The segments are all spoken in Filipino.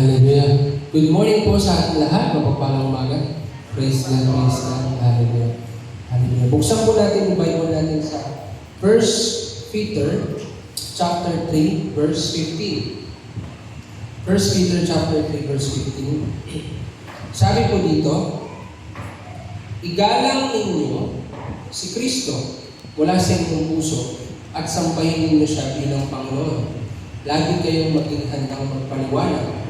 Hallelujah. Good morning po sa ating lahat. Mapagpalang umaga. Praise God, praise God. Hallelujah. Hallelujah. Buksan po natin yung Bible natin sa 1 Peter chapter 3, verse 15. 1 Peter chapter 3, verse 15. Sabi po dito, igalang ninyo si Kristo mula sa inyong puso at sampahin ninyo siya bilang Panginoon. Lagi kayong maging handang magpaliwanag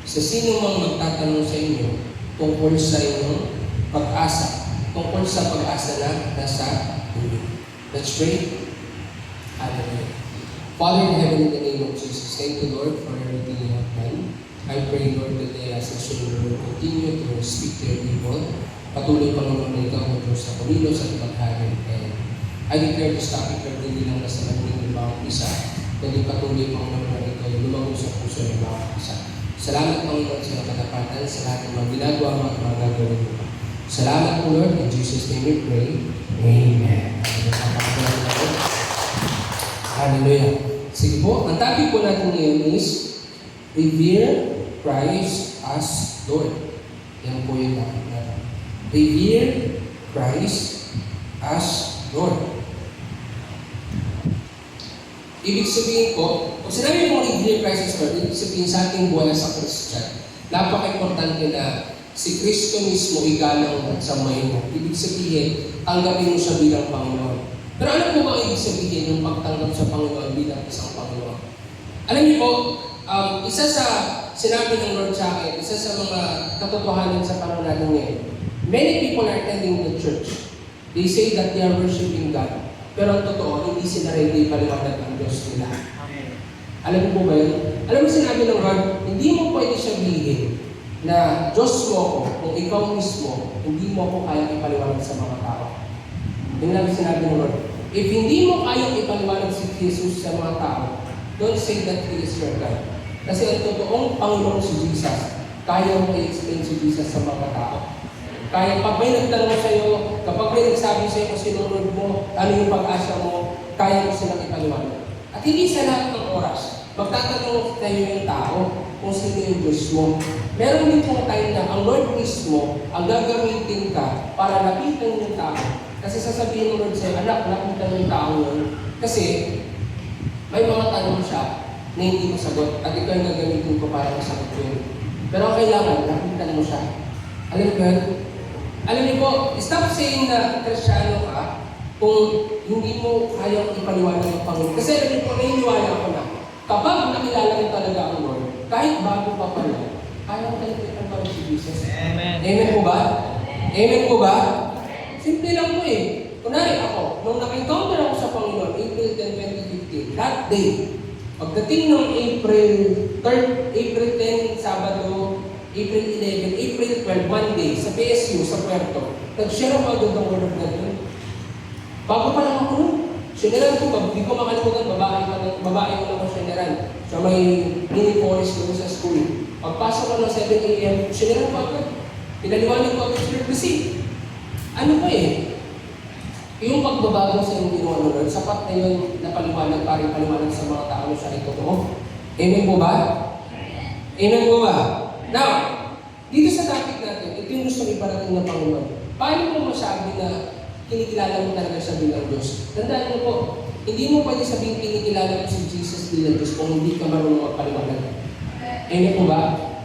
sa sino mang magtatanong sa inyo tungkol sa inyong pag-asa, tungkol sa pag-asa na nasa dulo. Let's pray. Hallelujah. Father in heaven, in the name of Jesus, thank you, Lord, for everything you have done. I pray, Lord, that they as a children will continue to speak to your people. Patuloy, Panginoon, na ikaw ang Diyos sa kumilos at paghari. And I declare this topic, Lord, hindi lang nasa naging ng bawat isa, kundi patuloy, Panginoon, na ikaw yung lumago sa puso ng bawat isa. Salamat, Panginoon, sa katapatan, sa lahat ng mga ginagawa mo at mga gagawin mo. Salamat po, Lord. In Jesus' name we pray. Amen. Hallelujah. Sige po, ang topic po natin ngayon is Revere Christ as Lord. Yan po yung topic natin. Revere Christ as Lord. Ibig sabihin po, kung sinabi mo revere Christ as Lord, ibig sabihin sa ating buhay sa Christian, napaka-importante na si Kristo mismo igalang at samayin mo. Ibig sabihin, tanggapin mo siya bilang Panginoon. Pero alam mo ba ibig sabihin yung pagtanggap sa Panginoon bilang isang Panginoon? Alam niyo po, isa sa sinabi ng Lord sa akin, isa sa mga katotohanan sa panahon natin ngayon, many people are attending the church. They say that they are worshiping God. Pero ang totoo, hindi sila ready paliwanag ang Diyos nila. Amen. Alam mo po ba yun? Alam mo sinabi ng Lord, hindi mo pwede sabihin na Diyos mo ako, kung ikaw mismo, hindi mo ako kayang ipaliwanag sa mga tao. Yun lang sinabi ng Lord. If hindi mo kayang ipaliwanag si Jesus sa mga tao, don't say that He is your God. Kasi ang totoong Panginoon si Jesus, kaya mo i-explain si Jesus sa mga tao. Kaya pag may nagtanong sa iyo, kapag may nagsabi sa iyo kung sinunod mo, ano yung pag-asa mo, kaya mo silang ipaliwanag. At hindi sa lahat ng oras, magtatanong tayo yung tao kung sino yung Diyos mo. Meron din pong time na ang Lord mismo ang gagamitin ka para lapitan yung tao. Kasi sasabihin ng Lord sa'yo, anak, lapitan yung tao yun. Kasi may mga tanong siya na hindi mo sagot at ikaw yung gagamitin ko para masagot yun. Pero ang kailangan, lapitan mo siya. Alam mo yun? Alam niyo po, stop saying na Kristiyano ka kung hindi mo kayang ipaliwanag ng Panginoon. Kasi alam niyo po, naniniwala ako na kapag nakilala mo talaga ang Lord, kahit bago pa pala, kaya mo talagang parang si Jesus. Amen. Amen po ba? Amen po ba? Simple lang po eh. Kunwari ako, nung naka-encounter ako sa Panginoon, April 10, 2015, that day, pagdating ng April 10, Sabado, April 11, April 12, one day, sa PSU, sa Puerto, nag-share ako agad ng word of God yun. Bago pa lang ako nun. Sineran ko, hindi ko makalimutan, babae ko lang ako sineran. Sa may mini forest ko sa school. Pagpasok ko ng 7 a.m., sineran ko agad. Pinaliwanag ko agad siya. Kasi, ano po eh, yung pagbabago sa yung ginawa ng Lord, sapat na yun na paliwanag, parang paliwanag sa mga tao na siya ay totoo. Amen po ba? Amen po ba? Now, dito sa topic natin, ito yung gusto iparating ng Panginoon. Paano mo masabi na kinikilala mo talaga siya bilang Diyos? Tandaan mo po, hindi mo pwede sabihin kinikilala mo si Jesus bilang Diyos kung hindi ka marunong magpaliwanag. Amen po ba?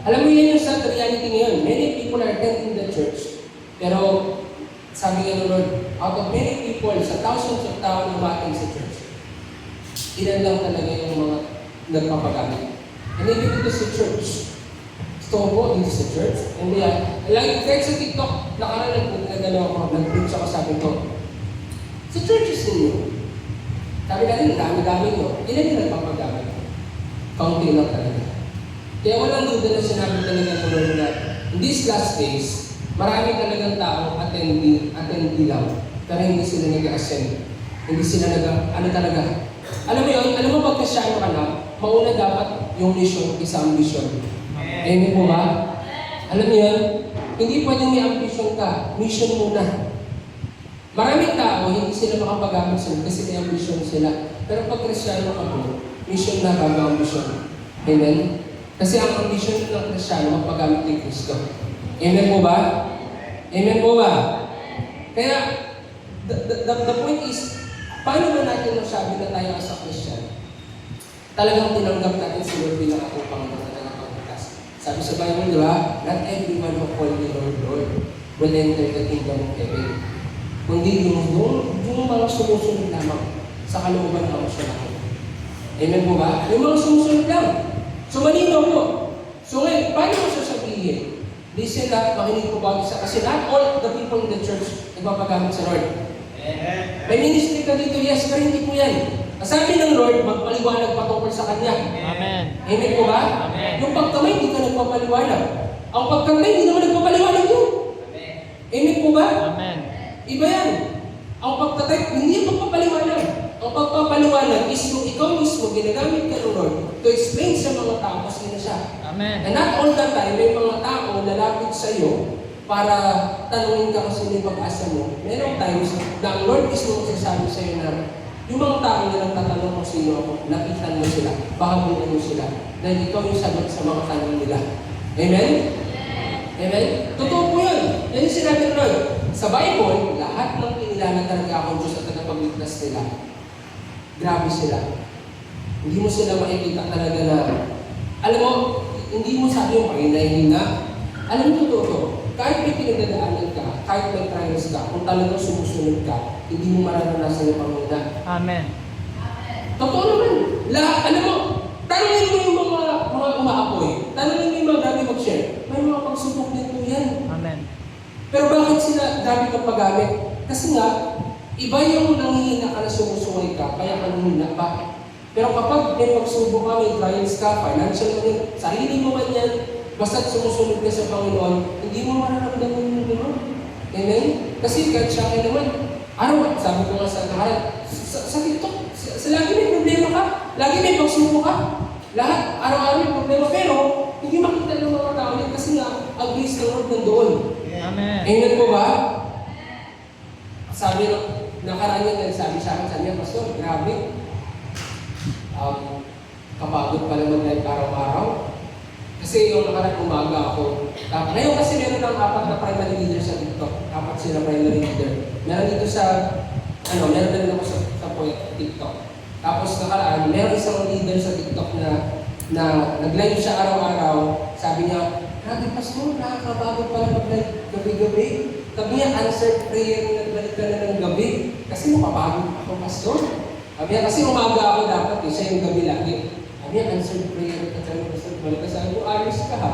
Alam mo yan yung sad reality ngayon. Many people are attending the church. Pero, sabi nga ng Lord, out of many people, sa thousands of tao na umating sa church, ilan lang talaga yung mga nagpapagamit. And even dito sa church, po dito sa church. And like, kahit sa TikTok, nag-preach ako, sabi ko, sa churches ninyo, sabi natin, dami-dami nyo, ilan yung nagpapagamit? Kaunti lang talaga. Kaya walang duda na sinabi talaga ng Lord na in these last days, marami talagang tao attendee lang, pero hindi sila nag-ascend. Hindi sila talaga. Alam mo yun, alam mo pagkasyano ka na, mauna dapat yung mission, isang mission. Amen po ba? Alam niyo yan? Hindi pwedeng may ambition ka. Mission muna. Maraming tao, hindi sila makapagamit sila kasi may ambition sila. Pero pag Kristiyano ka po, mission na bago ambition. Amen? Kasi ang ambisyon ng Kristiyano, magpagamit kay Kristo. Amen po ba? Amen po ba? Kaya, the point is, paano ba natin masabi na tayo as a Christian? Talagang tinanggap natin si Lord bilang ating Panginoon na tagapagligtas. Sabi sa Bible, di ba? Not everyone who call me Lord, Lord will enter the kingdom of heaven. Kundi yung mga sumusunod lamang sa kalooban ng Ama siya natin. Amen po ba? Yung mga sumusunod lang. So, malinaw po. So, ngayon, paano mo sasabihin? Listen na, makinig po ba isa? Kasi not all the people in the church nagpapagamit sa Lord. May ministry ka dito, yes, pero hindi po yan. Sabi ng Lord, magpaliwanag patungkol sa Kanya. Amen. Amen po ba? Amen. Yung pagkamay, hindi ka nagpapaliwanag. Ang pagkamay, hindi naman nagpapaliwanag yun. Amen po ba? Amen. Iba yan. Ang pagtatay, hindi yung pagpapaliwanag. Ang pagpapaliwanag is yung ikaw mismo, ginagamit ka ng Lord to explain sa mga tao kung sino siya. Amen. And not all the time, may mga tao lalapit sa iyo para tanungin ka kung sino yung pag-asa mo. Merong times na ang Lord mismo magsasabi sa iyo na yung mga tao na nagtatanong kung sino ako, lapitan mo sila, bahaguin mo sila. Dahil ikaw yung sagot sa mga tanong nila. Amen? Amen? Totoo po yun. Yan yung sinabi ng Lord. Sa Bible, lahat ng kinilala talaga akong Diyos at tagapagligtas nila. Grabe sila. Hindi mo sila makikita talaga na, alam mo, hindi mo sabi yung pahina-hina. Alam mo totoo, kahit may pinagdadaanan ka, kahit may trials ka, kung talagang sumusunod ka, hindi mo mararanasan yung Panginoon. Amen. Totoo naman. Alam mo, tanongin mo yung mga umaapoy. Tanongin mo yung mga grabe mag-share. May mga pagsubok din po yan. Amen. Pero bakit sila grabe magpagamit? Kasi nga, iba yung nanghihina ka na sumusuway ka, kaya ka nanghihina. Bakit? Pero kapag may pagsubok ka, may trials ka, financial mo rin, sarili mo man yan, basta't sumusunod ka sa Panginoon, hindi mo mararamdaman yung gano'n. Amen? Kasi kahit siya kayo naman, araw, sabi ko nga sa nakaraan, sa TikTok, sa lagi may problema ka, lagi may pagsubok ka, lahat, araw-araw may problema, pero hindi makita ng mga tao yan kasi nga, ang grace ng Lord nandoon. Amen. Amen po ba? Sabi nakaraan niya, sabi sa akin, sabi niya, Pastor, grabe. Kapagod pala mag-live araw-araw. Kasi yung nakaraan umaga ako. Ngayon kasi meron ng 4 na primary leader sa TikTok. 4 sila primary leader. Meron dito sa, meron na rin ako sa TikTok. Tapos nakaraan, meron isang leader sa TikTok na nag-live siya araw-araw. Sabi niya, grabe Pastor, nakakabagod pala mag-live gabi-gabi. Sabi niya, answered prayer na nagbalik ka na ng gabi. Kasi makapagod ako, Pastor. Sabi niya, kasi umaga ako dapat, siya yung gabi lagi. Sabi niya, answered prayer at sabi ko, balik ka sabi ko, ayos ka ha.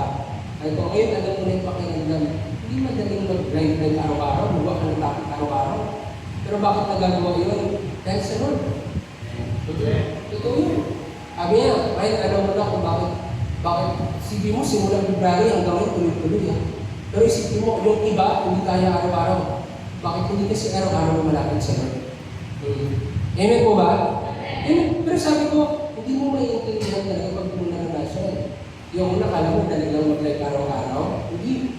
Sabi ko, ngayon, alam mo na yung pakiramdam. Hindi madaling mag-drive araw-araw, buwa ka ng topic araw-araw. Pero bakit nagagawa yun? Dahil sa Lord. Totoo yun. Sabi niya, ngayon, alam mo na kung bakit isipin mo, simulang February hanggang ngayon, tuloy-tuloy ha. Pero isipin mo, yung iba, hindi kaya araw-araw. Bakit hindi kasi araw-araw malapit sa Lord? Amen po ba? Amen. Pero sabi ko, hindi mo maiintindihan talaga pag naranasan. Yung una, kala mo talagang mag-live araw-araw. Hindi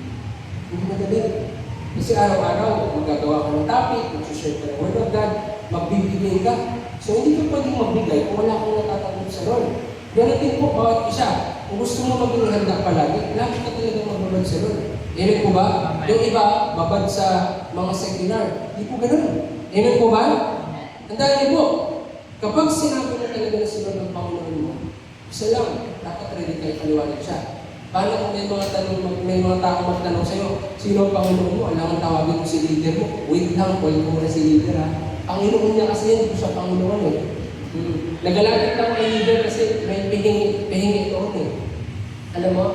madali. Kasi araw-araw, magagawa ka ng topic, mag-share ka ng Word of God, magbibigay ka. So hindi ka pwedeng magbigay kung wala kang natatanggap sa Lord. Ganun din po, bawat isa. Kung gusto mo maging handa palagi, lagi ka talagang magbabad sa Lord. Amen po ba? Amen. Yung iba, babad sa mga seminar. Hindi po ganun. Amen po ba? Tandaan niyo po, kapag sinabi mo talaga na sila ng Panginoon mo, isa lang, dapat ready kayo paliwanag siya. Paano kung may mga tao magtanong sa'yo, sino ang Panginoon mo? Alam ang tawagin mo si leader mo. Wait lang, call mo na si leader ha. Panginoon niya kasi yan, hindi ko siya Panginoon eh. Nagalapit lang kay leader kasi may pihingi ito eh. Alam mo,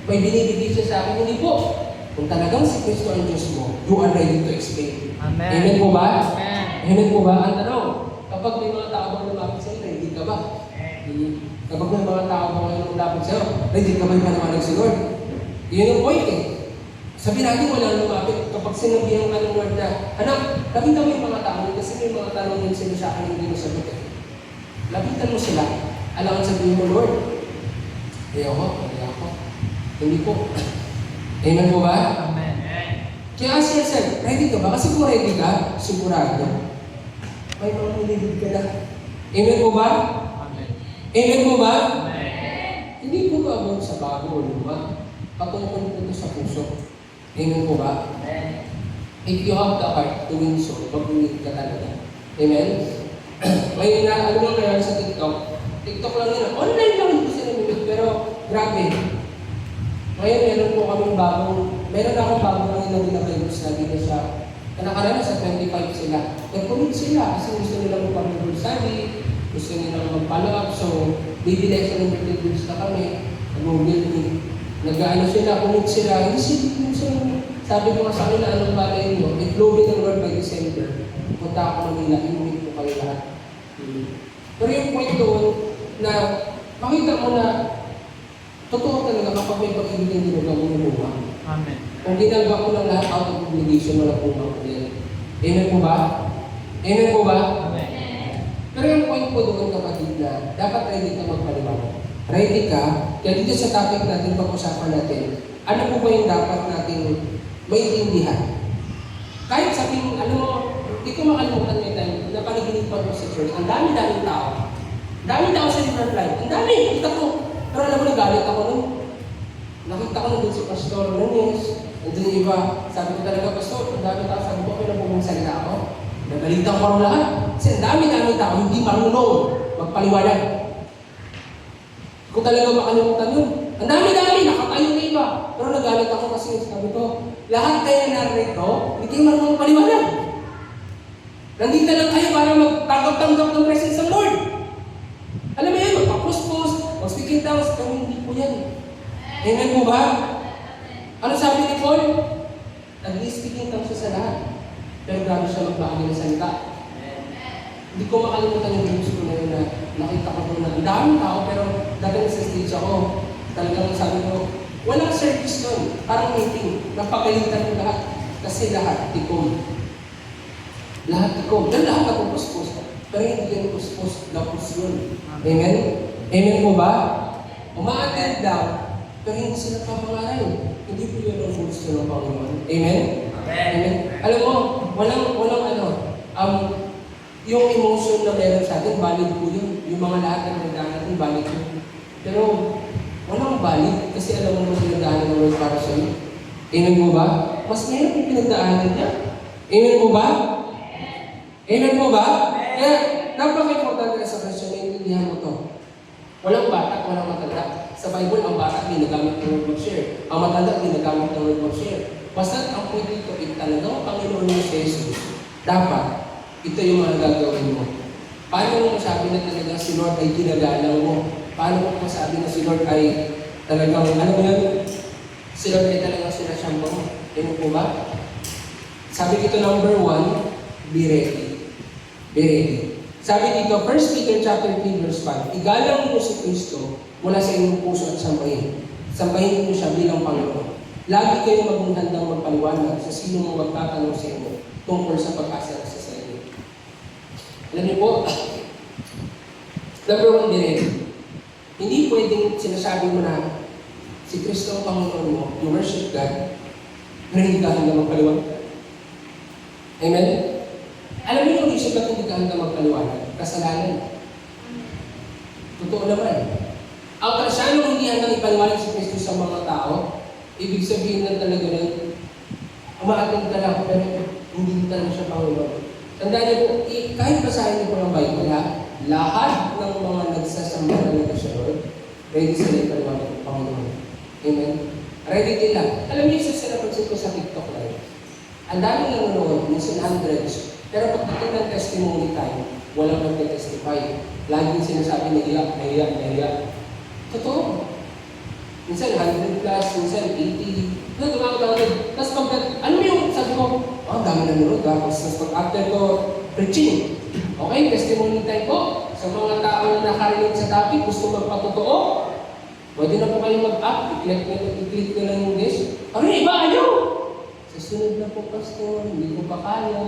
may binibigay siya sa akin, hindi po. Kung talagang si Kristo ang Diyos mo, you are ready to explain. Amen. Amen po ba? Amen. Amen po ba? Ang tanong, kapag may mga tao bang lumapit sa'yo, ready ka ba? Kapag may mga tao bang ngayon lumapit sa'yo, ready ka ba yung panawalag si Lord? Yun ang point eh. Sabi natin wala lumapit kapag sinabihan ka ng Lord na, anak, lapitan mo yung mga tao kasi may mga tanong yun sila sa akin hindi mo sagot eh. Lapitan mo sila. Alangan sabihin mo, Lord, ayoko. Hindi po. Amen po ba? Amen. Kaya ask yourself, ready ka ba? Kasi kung ready ka, sigurado. May mga nilibig ka na. Amen po ba? Amen. Amen po ba? Amen. Hindi po ito about sa bago o luma. Patungkol po ito sa puso. Amen po ba? If you have the heart to win soul, mag-win ka talaga. Amen? May ano lang kaya sa TikTok. TikTok lang nila. Online lang po sila nila. Pero grabe. Ngayon meron akong bagong lang yung nabinakayos na hindi na siya. Nakaraan sa 25 sila. Nag-commit sila kasi gusto nilang mag-Bible study, gusto nilang mag-follow up. So, bibili sa ng Bible na kami. Nag-ano sila, commit sila. Hindi sila. Sabi ko nga sa kanila, anong balay nyo? If Lord ng Lord by December, punta ako Manila, inuwit ko kayo lahat. Pero yung point doon, na makita mo na totoo talaga kapag may pag-ibig ang ginagawa mo ng buwan. Amen. Kung ginagawa ko lang lahat out of obligation, wala po ba ko yan. Amen po ba? Amen po ba? Amen. Pero yung point po doon kapatid na dapat ready ka magpaliwanag. Ready ka, kaya dito sa topic natin, pag-usapan natin, ano po ba yung dapat natin maintindihan? Kahit sabihin, hindi ko makalimutan may time, napanaginipan ko sa church, ang dami-daming tao. Dami tao sa different line. Ang dami, nakita ko. Pero alam mo, nagalit ako nun. Nakita ko nandun si Pastor Nunes, nandun yung iba. Sabi ko talaga, Pastor, ang dami tao. Sabi ko, okay na po salita ako. Nagalitan ko rin lahat. Kasi ang dami tao, hindi marunong magpaliwanag. Kung talaga makalimutan yun. Ang dami, nakatayo na iba. Pero nagalit ako kasi sabi ko, lahat kayo narito, hindi kayo marunong magpaliwanag. Nandito lang kayo para magtanggap-tanggap ng presence ng Lord. Alam mo yan, magpapuspos, mag-speaking tongues, pero hindi po yan. Amen po ba? Ano sabi ni Paul? Nag-speaking tongues siya sa lahat. Pero grabe siya magbahagi ng salita. Hindi ko makalimutan yung news ko na yun na nakita ko doon na ang daming tao, pero dati sa stage ako, talagang sabi ko, walang service doon. Parang meeting, napagalitan ko lahat. Kasi lahat, tikom. Lahat tikom. Dahil lahat ako puspos. Pero hindi yan puspos, lapos yun. Amen? Amen po ba? Umaattend daw, pero hindi sila papangaral. Hindi po yun ang gusto ng Panginoon. Amen? Amen? Alam mo, walang yung emotion na meron sa atin, valid po yun. Yung mga lahat ng nagdaan natin, valid yun. Pero, walang valid kasi alam mo naman pinagdaanan ng Lord para sa iyo. Amen po ba? Mas meron yung pinagdaanan niya. Amen po ba? Amen po ba? Kaya, napaka-importante na sa Kristo na intindihan mo to. Walang bata, walang matanda. Sa Bible, ang bata ginagamit ng word mag-share. Ang matanda ginagamit ng word mag-share. Basta ang point dito, talagang Panginoon mo si Jesus, dapat, ito yung mga gagawin mo. Paano mo masabi na talagang si Lord ay ginagalang mo? Paano mo masabi na si Lord ay talagang, ano mo yan? Si Lord ay talagang sinasyamba mo. Amen po ba? Sabi dito, number 1, be ready. Be ready. Sabi dito, 1 Peter chapter 3 verse 5, igalang mo si Kristo mula sa inyong puso at sambahin. Sambahin niyo siya bilang Panginoon. Lagi kayo maghandang magpaliwanag sa sino mong magtatanong sa inyo tungkol sa pag-asa na sa inyo. Alam niyo po, number 1, be ready. Hindi pwedeng sinasabi mo na si Kristo ang Panginoon mo, you worship God, pero hindi ka handang magpaliwanag. Amen? Alam niyo yung isip at hindi ka hanggang magpaliwanag. Kasalanan. Totoo naman. Ang Kristiyano hindi hanggang ipaliwanag si Kristo sa mga tao, ibig sabihin na talaga na umaattend ka lang, pero hindi talaga siya Panginoon. Tandaan niyo po, kahit basahin niyo po ng Bible, lahat ng mga nagsasamba na siya, Lord, ready sila ipaliwanag ng Panginoon. Amen? Ready din lang. Alam niyo, isa sila pansin ko sa TikTok live. Ang daming nanonood, minsan hundreds. Pero pagdating ng testimony time, walang nag-testify. Laging sinasabi na iyak. Totoo. Minsan 100 plus, minsan 80. Tumawag. Tapos ano yung sabi ko, dami na nanonood. Tapos after ko, preaching. Okay, testimony time po. Sa mga tao na nakarinig sa topic, gusto magpatotoo, pwede na po kayo mag-up. I-click na lang yung this. Ano iba, ayaw! Sa sunod na po, Pastor, hindi ko pa kaya,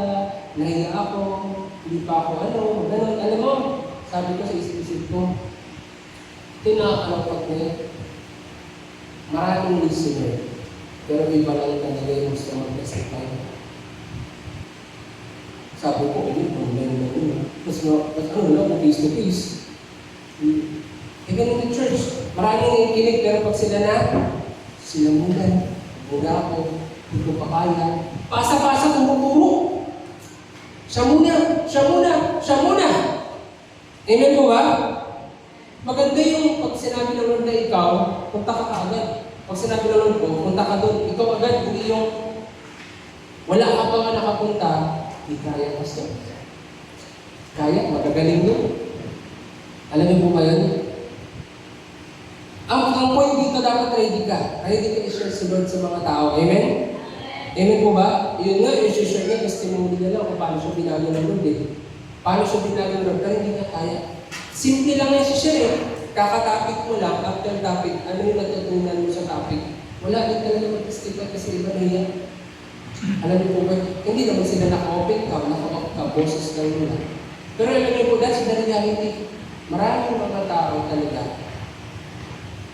nahiya ako, hindi pa ako ganun. Alam mo, sabi ko sa isip ko, tinakalapat na maraming listener, pero iba lang talaga yung gusto mag-testify. Sabi ko, online na yun. Mas face to face. Even in the church, Maraming nakikinig, pero pag sila muna ako, hindi ko pa kaya. Pasa-pasa, tumuturo. Siya muna. Amen po ba? Maganda yung pag sinabi ng Lord na ikaw, punta ka agad. Pag sinabi ng Lord ko, punta ka doon. Ikaw agad, hindi yung wala ka pa nga nakapunta, hindi kaya, pastor. Kaya, magagaling yun. Alam niyo po ba yun? Ang point dito, dapat ready ka. Ready ka i-share si Lord sa mga tao. Amen? Amen po ba? Yun nga, i-share niya, testimony niya lang kung paano siya binago ng Lord eh. Paano siya binago ng Lord, pero hindi na kaya. Simple lang yung i-share eh. Kakatapik mo lang, after topic, ano yung natutunan mo sa topic? Wala din talaga mag-testify kasi iba na yan. Alam niyo po ba? Hindi naman sila naka-open ka, naka-off ka, boses lang nila. Pero alam niyo po, that's the reality. Maraming mga tao talaga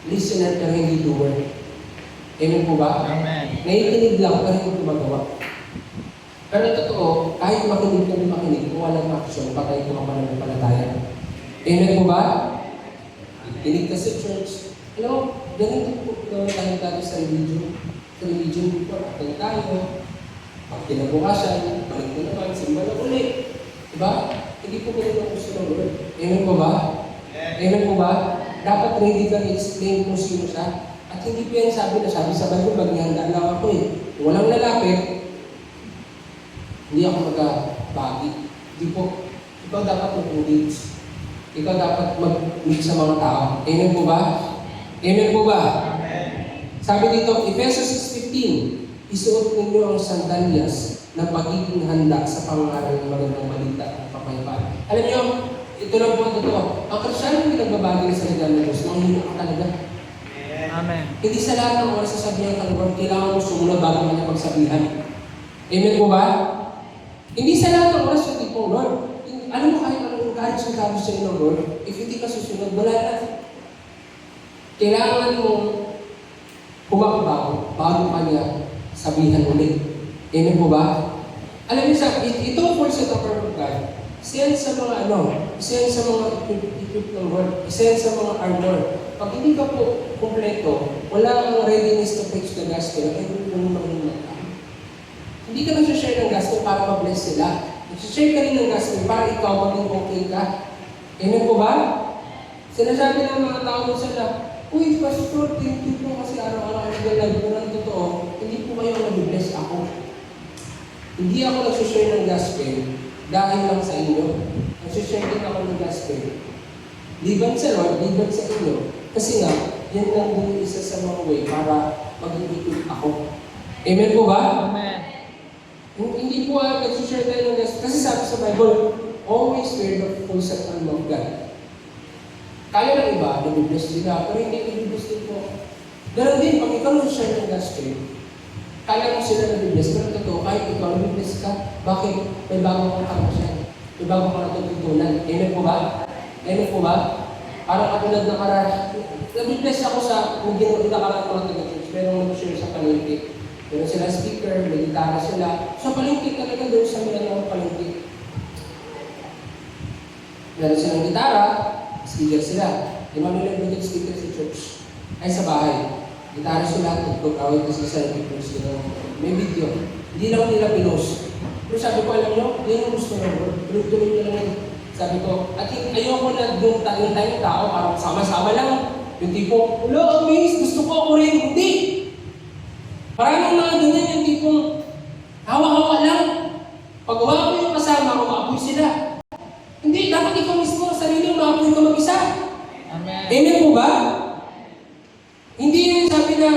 listener pero hindi doer. Amen po ba? Amen. Nakikinig lang pero hindi gumagawa. Pero totoo, kahit makinig kami makinig, kung walang action, patay ko ang pananampalataya. Amen po ba? Kinig ka sa church. Alam mo, ganito po tayo sa religion. Sa religion po, atay tayo. Pag kinabukasan, balik na naman, simba na ulit. Diba? Hindi po ganito ang gusto ng Lord. Amen po ba? Amen po ba? Dapat ready ka i-explain kung sino siya. At hindi po yan sabi sa Bible, maghihanda lang ako eh. Kung walang lalapit, hindi ako mag-bagi. Hindi po. Ikaw dapat mag-engage. Ikaw dapat mag-meet sa mga tao. Amen po ba? Amen po ba? Amen. Sabi dito, Ephesians 6:15, isuot ninyo ang sandalyas na pagiging handa sa pangaral ng magandang balita at kapayapaan. Alam niyo, ito lang po ang totoo. Ang Kristyano hindi nagbabagi ng salita ng Diyos. Manghihina ka talaga. Amen. Hindi sa lahat ng oras sasabihan ka ng Lord, kailangan mo sumunod bago mo niya pagsabihan. Amen po ba? Hindi sa lahat ng oras yung tipong Lord. Alam mo kahit anong kahit sa'yo ng Lord, if hindi ka susunod, wala na. Kailangan mo humakbaw bago ka niya sabihan ulit. Amen po ba? Alam niyo sa, itong full set of word of God, isa yan sa mga isa yan sa mga equip ng Lord, isa yan sa mga armor. Pag hindi ka po kompleto, wala kang readiness to preach the gospel, ay hindi mo maging ka. Hindi ka nag-share ng gospel para ma-bless sila. Nag-share ka rin ng gospel para ikaw maging okay ka. Amen po ba? Sinasabi ng mga tao mo sila, uy, pastor, thank you po kasi araw-araw ang galag mo ng totoo, hindi po kayo nag-bless ako. Hindi ako nag-share ng gospel dahil lang sa inyo. Nag-share din ako ng gospel. Liban sa Lord, liban sa inyo. Kasi nga, yan lang din isa sa mga way para mag-ibig ako. Amen po ba? Amen. Hindi po nag-share tayo ng gospel. Kasi sabi sa Bible, always wear the full set armor of God. Kaya ng iba, nabibless sila, pero hindi nabibless din po. Ganon din, pag ikaw nag-share ng gospel, kaya mo sila nabibless, pero totoo, kahit ikaw nabibless ka, bakit? May bago kang kamasyan. May bago kang natututunan. Amen po ba? Amen po ba? Parang katulad na nabibless ako sa naging nakaraan mga taga-church, merong nag-share sa palengke. Meron sila speaker, may gitara sila. Sa palengke talaga doon sa mga palengke. Meron silang gitara, speaker sila. Di ba may nag-video speaker sa church? Ay sa bahay. Gitara sila, tugtog-awit kasi sa people sila. May video. Hindi lang nila pinost. Pero sabi ko, alam nyo, yun yung gusto ng Lord. Tuloy-tuloy nyo lang yun. Sabi ko, at ayoko na yung tayong tao, parang sama-sama lang. Yung tipo, hello, miss, gusto ko ako rin. Hindi! Maraming mga ganyan yung tipong hawa-hawa lang. Pag hawa ko yung kasama, umaapoy sila. Hindi, dapat ikaw mismo ang sarili umaapoy ka mag-isa. Amen. Amen po ba? Hindi yung sabi na,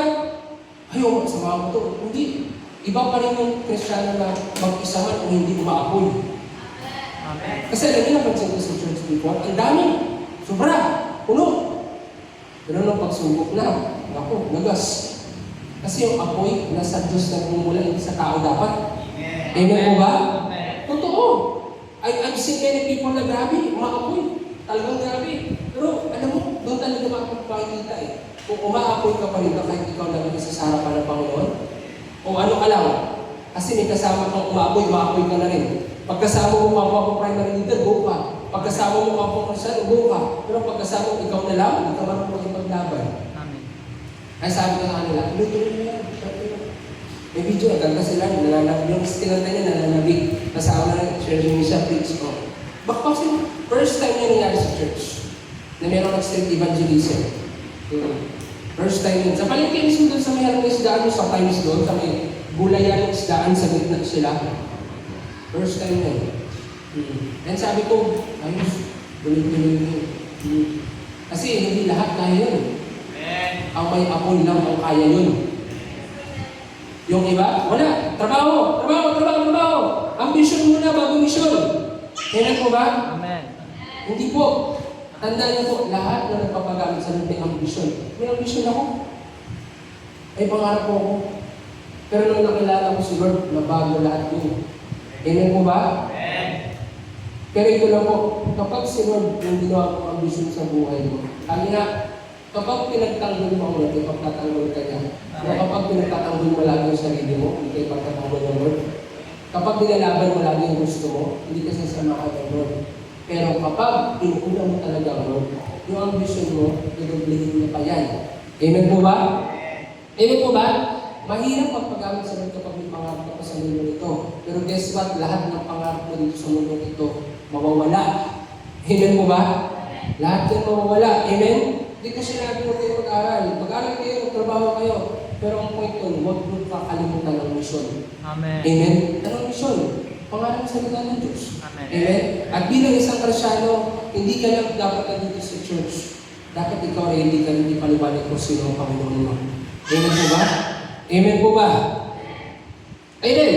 ayaw, masama mo to. Hindi. Iba pa rin yung Kristiyano na mag-isa man o hindi umaapoy. Amen. Kasi alam niyo napansin ko sa church before, ang dami, sobra, puno. Pero nung pagsubok na, ako, nagas. Kasi yung apoy, nasa Diyos na bumula, hindi sa tao dapat. Amen po ba? Amen. Totoo. I've seen many people na grabe, umaapoy. Talagang grabe. Pero alam mo, doon talaga makakita eh. Kung umaapoy ka pa rin kahit ikaw na isa sa harapan ng Panginoon, o ano ka lang, kasi may kasama kang umaapoy ka na rin. Pagkasama mo pa primary leader, go pa. Pagkasama mo ka po sa ubo ka. Pero pagkasama mo ikaw na lang, hindi ka marunong makipaglaban. Amen. Ay sabi ko sa kanila, tuloy-tuloy na yan. May video, nagkanta sila, nananabig. Yung kinanta niya, nananabig. Kasama na rin, share niyo siya, preach ko. Bakit first time niya nangyari sa church na meron street evangelism. First time yun. Sa palengke mismo doon sa may harang isdaan, sa times doon, sa may gulayan ng isdaan, sa gitna sila. First time yun. And sabi ko, ayos, tuloy-tuloy. Kasi hindi lahat kaya yun. Ang may apoy lang ang kaya yun. Yung iba, wala. Trabaho! Ambition muna bago mission. Kailan po ba? Amen. Hindi po. Tandaan niyo po, lahat na nagpapagamit sa may ambisyon. May ambisyon ako. May pangarap po ako. Pero nung nakilala ko si Lord, nabago lahat yun. Amen po ba? Amen. Pero ito lang po, kapag si Lord yung ginawa kong ambisyon sa buhay mo, kami na, kapag pinagtanggol mo ang Lord, ipagtatanggol ka niya. O kapag pinagtatanggol mo lagi yung sarili mo, hindi kayo ipagtatanggol ng Lord. Kapag nilalaban mo lagi yung gusto mo, hindi ka sasamahan ng Lord. Pero kapag inuuna mo talaga ang Lord, yung ambisyon mo, inublihin niya pa yan. Amen po ba? Amen po ba? Mahirap magpagamit sa Lord kapag may pangarap ka pa sa mundo nito. Pero guess what? Lahat ng pangarap mo dito sa mundo nito, mawawala. Amen po ba? Lahat yan mawawala. Amen? Hindi ka sinabi mo kayo mag-aral. Mag-aral kayo, magtrabaho kayo. Pero ang point doon, huwag mo kakalimutan ang misyon. Amen. Amen? Anong misyon? Pangalan sa salita ng Diyos. Amen. Amen? At bilang isang Kristyano, hindi ka lang dapat nandito sa church. Dapat ikaw ay hindi ka hindi paliwanag kung sino ang Panginoon mo. Amen po ba? Amen po ba? Amen?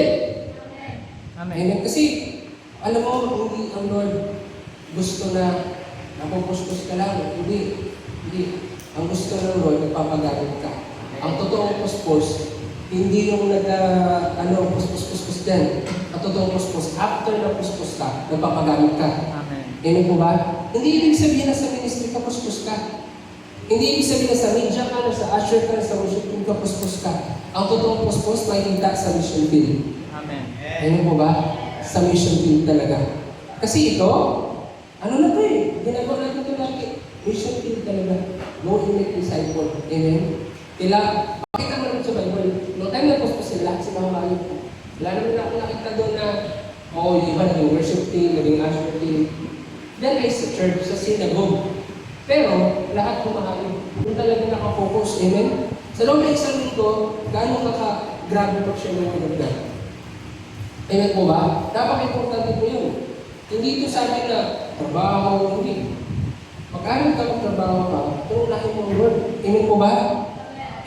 Amen. Amen. Kasi, alam mo, hindi ang Lord gusto na napupustos ka lang. Hindi. Ang gusto ng Lord, nagpapagamit ka. Ang totoong puspos, hindi yung puspos dyan. Ang totoong puspos, after na puspos ka, nagpapagamit ka. Amen. Amen po ba? Hindi ibig sabihin na sa ministry ka puspos ka. Hindi ibig sabihin na sa media ka, na sa usher ka, na sa worship team ka puspos ka. Ang totoong puspos, makikita sa mission field. Amen. Amen po ba? Sa mission field talaga. Kasi ito, ano na to eh? Ginagawa natin ito lagi. Mission field talaga. Go and make disciple. Amen? Pakita mo naman sa Bible. Noong time na puspos sila, lahat sila humayos po. Wala naman ako nakita doon na, yung iba naging worship team, naging usher team. Then ay sa church, sa synagogue. Pero, lahat humahayop. Doon talaga nakafocus. Amen? Sa loob ng isang linggo, gano'ng naka-grabe pa siya ng pinagdan. Amen po ba? Dapat importante po yun. Hindi ito sa akin na trabaho, hindi. Pag-aral ka magtrabaho ka, turunahin mo ang Lord. Amen po ba?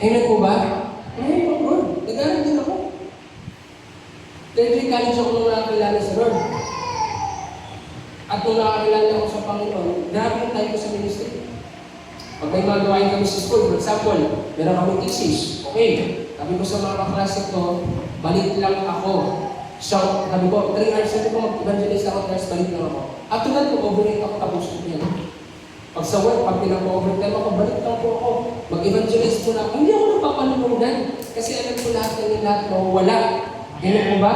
Amen po ba? Amen po, Lord. Nag-aral din ako. Third college ako nung nakakilala sa Lord. At nung nakakilala ako sa Panginoon, grabe yung time ko sa ministry. Pag may mga gawain kami sa school, for example, meron kami thesis. Okay, sabi ko sa mga kaklase ko, balik lang ako. So, sabi ko, 3 hours sabi ko, mag-evangelist ako, 3 hours balik lang ako. At tulad ko, overnight ako, tapos ko yan. Pag sa work, pag pinaka-overtime ako, balik lang po ako. Mag-evangelist po na ako. Hindi ako napapanunungan. Kasi alam ko lahat ng lahat mawawala. Ganun po ba?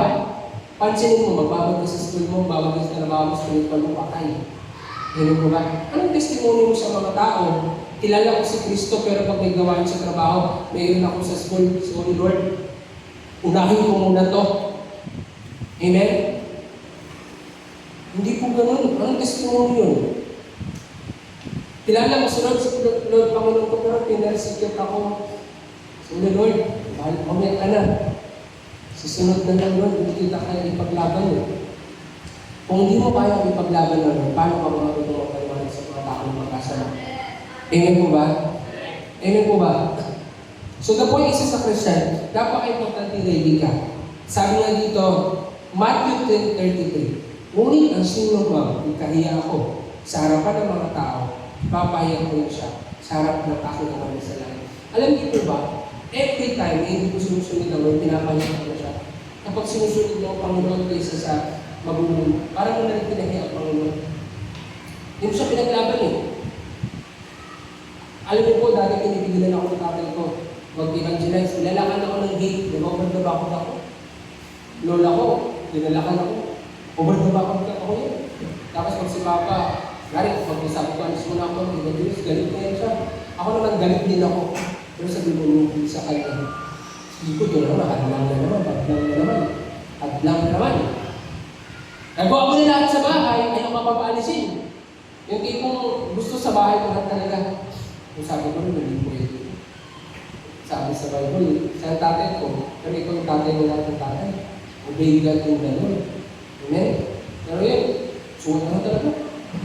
Pansinin mo, magbabag ka sa school mo, babag ka sa trabaho mo, spiritual mo, patay. Ganun po ba? Anong testimony mo sa mga tao? Kilala ko si Kristo, pero pag may gawain sa trabaho, mayroon ako sa school, sorry Lord, unahin ko muna to. Amen? Hindi po ganun. Anong testimony yun? Kilala ko si Lord, Panginoon ko, pero pinarsikip ako. Sorry Lord, mamaya ka na. Susunod na lang Lord, hindi kita kaya ipaglaban yun. Kung hindi mo kaya ipaglaban na Lord, paano ka mga tutulong paliwanag sa mga taong magkasama? Amen po ba? Amen po ba? So the point is sa Christian, napaka-importante ready ka. Sabi nga dito, Matthew 10:33, ngunit ang sino ba, ikahiya ako sa harapan ng mga tao, papahiya ko siya sa harap ng aking mga sa langit. Alam niyo ba, every time hindi ko sinusunod ang Lord, pinapahiya ko siya. Kapag sinusunod mo ang Panginoon kaysa sa magulang, parang mo na rin pinahiya ang Panginoon. Hindi mo siya pinaglaban eh. Alam niyo po, dati pinipigilan ako ng tatay ko. Mag-evangelize, nilalakan ako ng gate, nag-overdabakot ako. Lola ko, dinalakan ako. Overdabakot ako yun. Tapos pag Papa, galing ko pag-usap ko, alis mo na ako, Diyos, galit na yan siya. Ako naman galit din ako. Pero sabi mo, hindi sa kanya. Sige ko, doon naman, hadlang na naman, hadlang na naman. Nagawa ko na lahat sa bahay, ayaw ka papaalisin. Yung tipong gusto sa bahay ko lang talaga. Kung sabi ko, hindi ko pwede. Sabi sa Bible, siya ang tatay ko, pero ikaw yung tatay mo lahat ng tatay. Obey God in the Lord. Amen? Pero yun, suot naman talaga.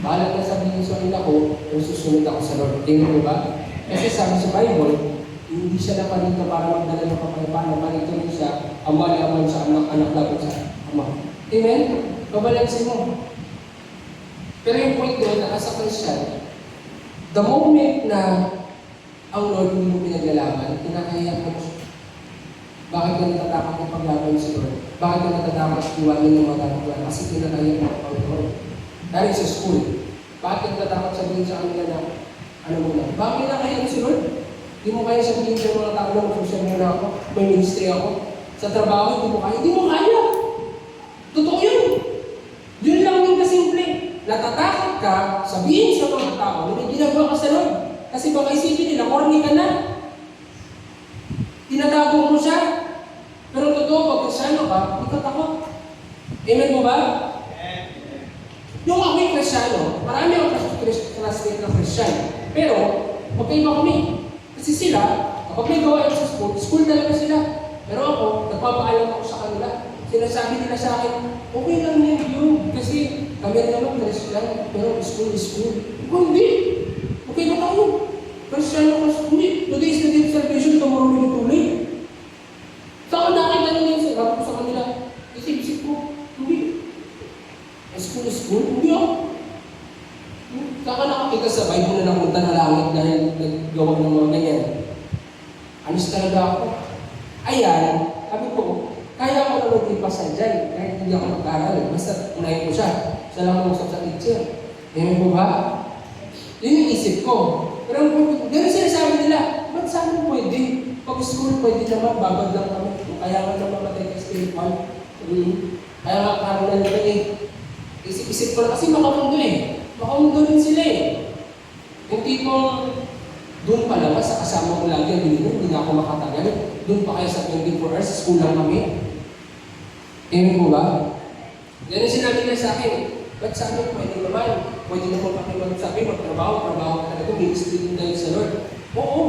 Bahala na sabihin sa kanila ko, pero susunod ako sa Lord. Tingin mo ba? Kasi sabi sa Bible, hindi siya naparito para magdala ng kapayapaan. Naparito rin siya, amal-amal sa anak laban sa ama. Amen? Babalansin mo. Pero yung point doon, na as a Christian, the moment na ang Lord hindi mo pinaglalaban, kinakaya mo siya. Bakit ka natatakot ng paglaban si Lord? Bakit ka natatakot iwanin ng mga gagawin? Kasi kinakaya mo ang Lord. Dahil sa school, bakit ka natatakot sabihin sa kanila na, ano mo na? Bakit kinakaya mo si Lord? Hindi mo kaya sabihin sa mga tao na social media ako, may ministry ako. Sa trabaho, hindi mo kaya. Hindi mo kaya. Totoo yun. Yun lang yung kasimple. Natatakot ka, sabihin sa mga tao na may ginagawa ka sa Lord. Kasi baka isipin nila, corny ka na. Tinatago mo siya. Pero totoo, pag Kristyano ka, hindi ka takot. Amen mo ba? Yung ako'y Kristyano, marami akong classmate na Christian. Pero, magkaiba kami. Kasi sila, kapag may gawain sa school talaga sila. Pero ako, nagpapaalam ako sa kanila. Sinasabi nila sa akin, okay lang yan yun. Kasi kami rin naman Christian, pero school is school. Hindi. Okay ba tayo? Kristyano ka, hindi. Today is the day of salvation, tomorrow will be too late. Saan nakita nila yun? Sabi ko sa kanila, isip-isip ko, hindi. School is school? Hindi ako. Saka nakakita sa Bible na napunta na langit dahil naggawa ng mga ganyan. Anis talaga ako. Ayan, sabi ko, kaya ko na magtipasan dyan, kahit hindi ako mag-aral. Basta unahin ko siya. Siya lang usap sa teacher. Amen po ba? Yun yung isip ko. Pero gano'n sinasabi nila, ba't sa amin pwede? Pag school, pwede naman, babad lang kami. Kaya nga naman mamatay ka spiritual. Kaya nga karoon na nila eh. Isip-isip ko na kasi makamundo eh. Makamundo rin sila eh. Yung tipong, doon pa lang, sa kasama ko lagi ang binigyan, hindi na ako makatagal. Doon pa kayo sa 24 hours, school lang kami. Amen po ba? Yan ang sinabi nila sa akin. Ba't sa amin, pwede naman. Pwede naman pakimagsabi, trabaho ka talaga, ministry din tayo sa Lord. Oo.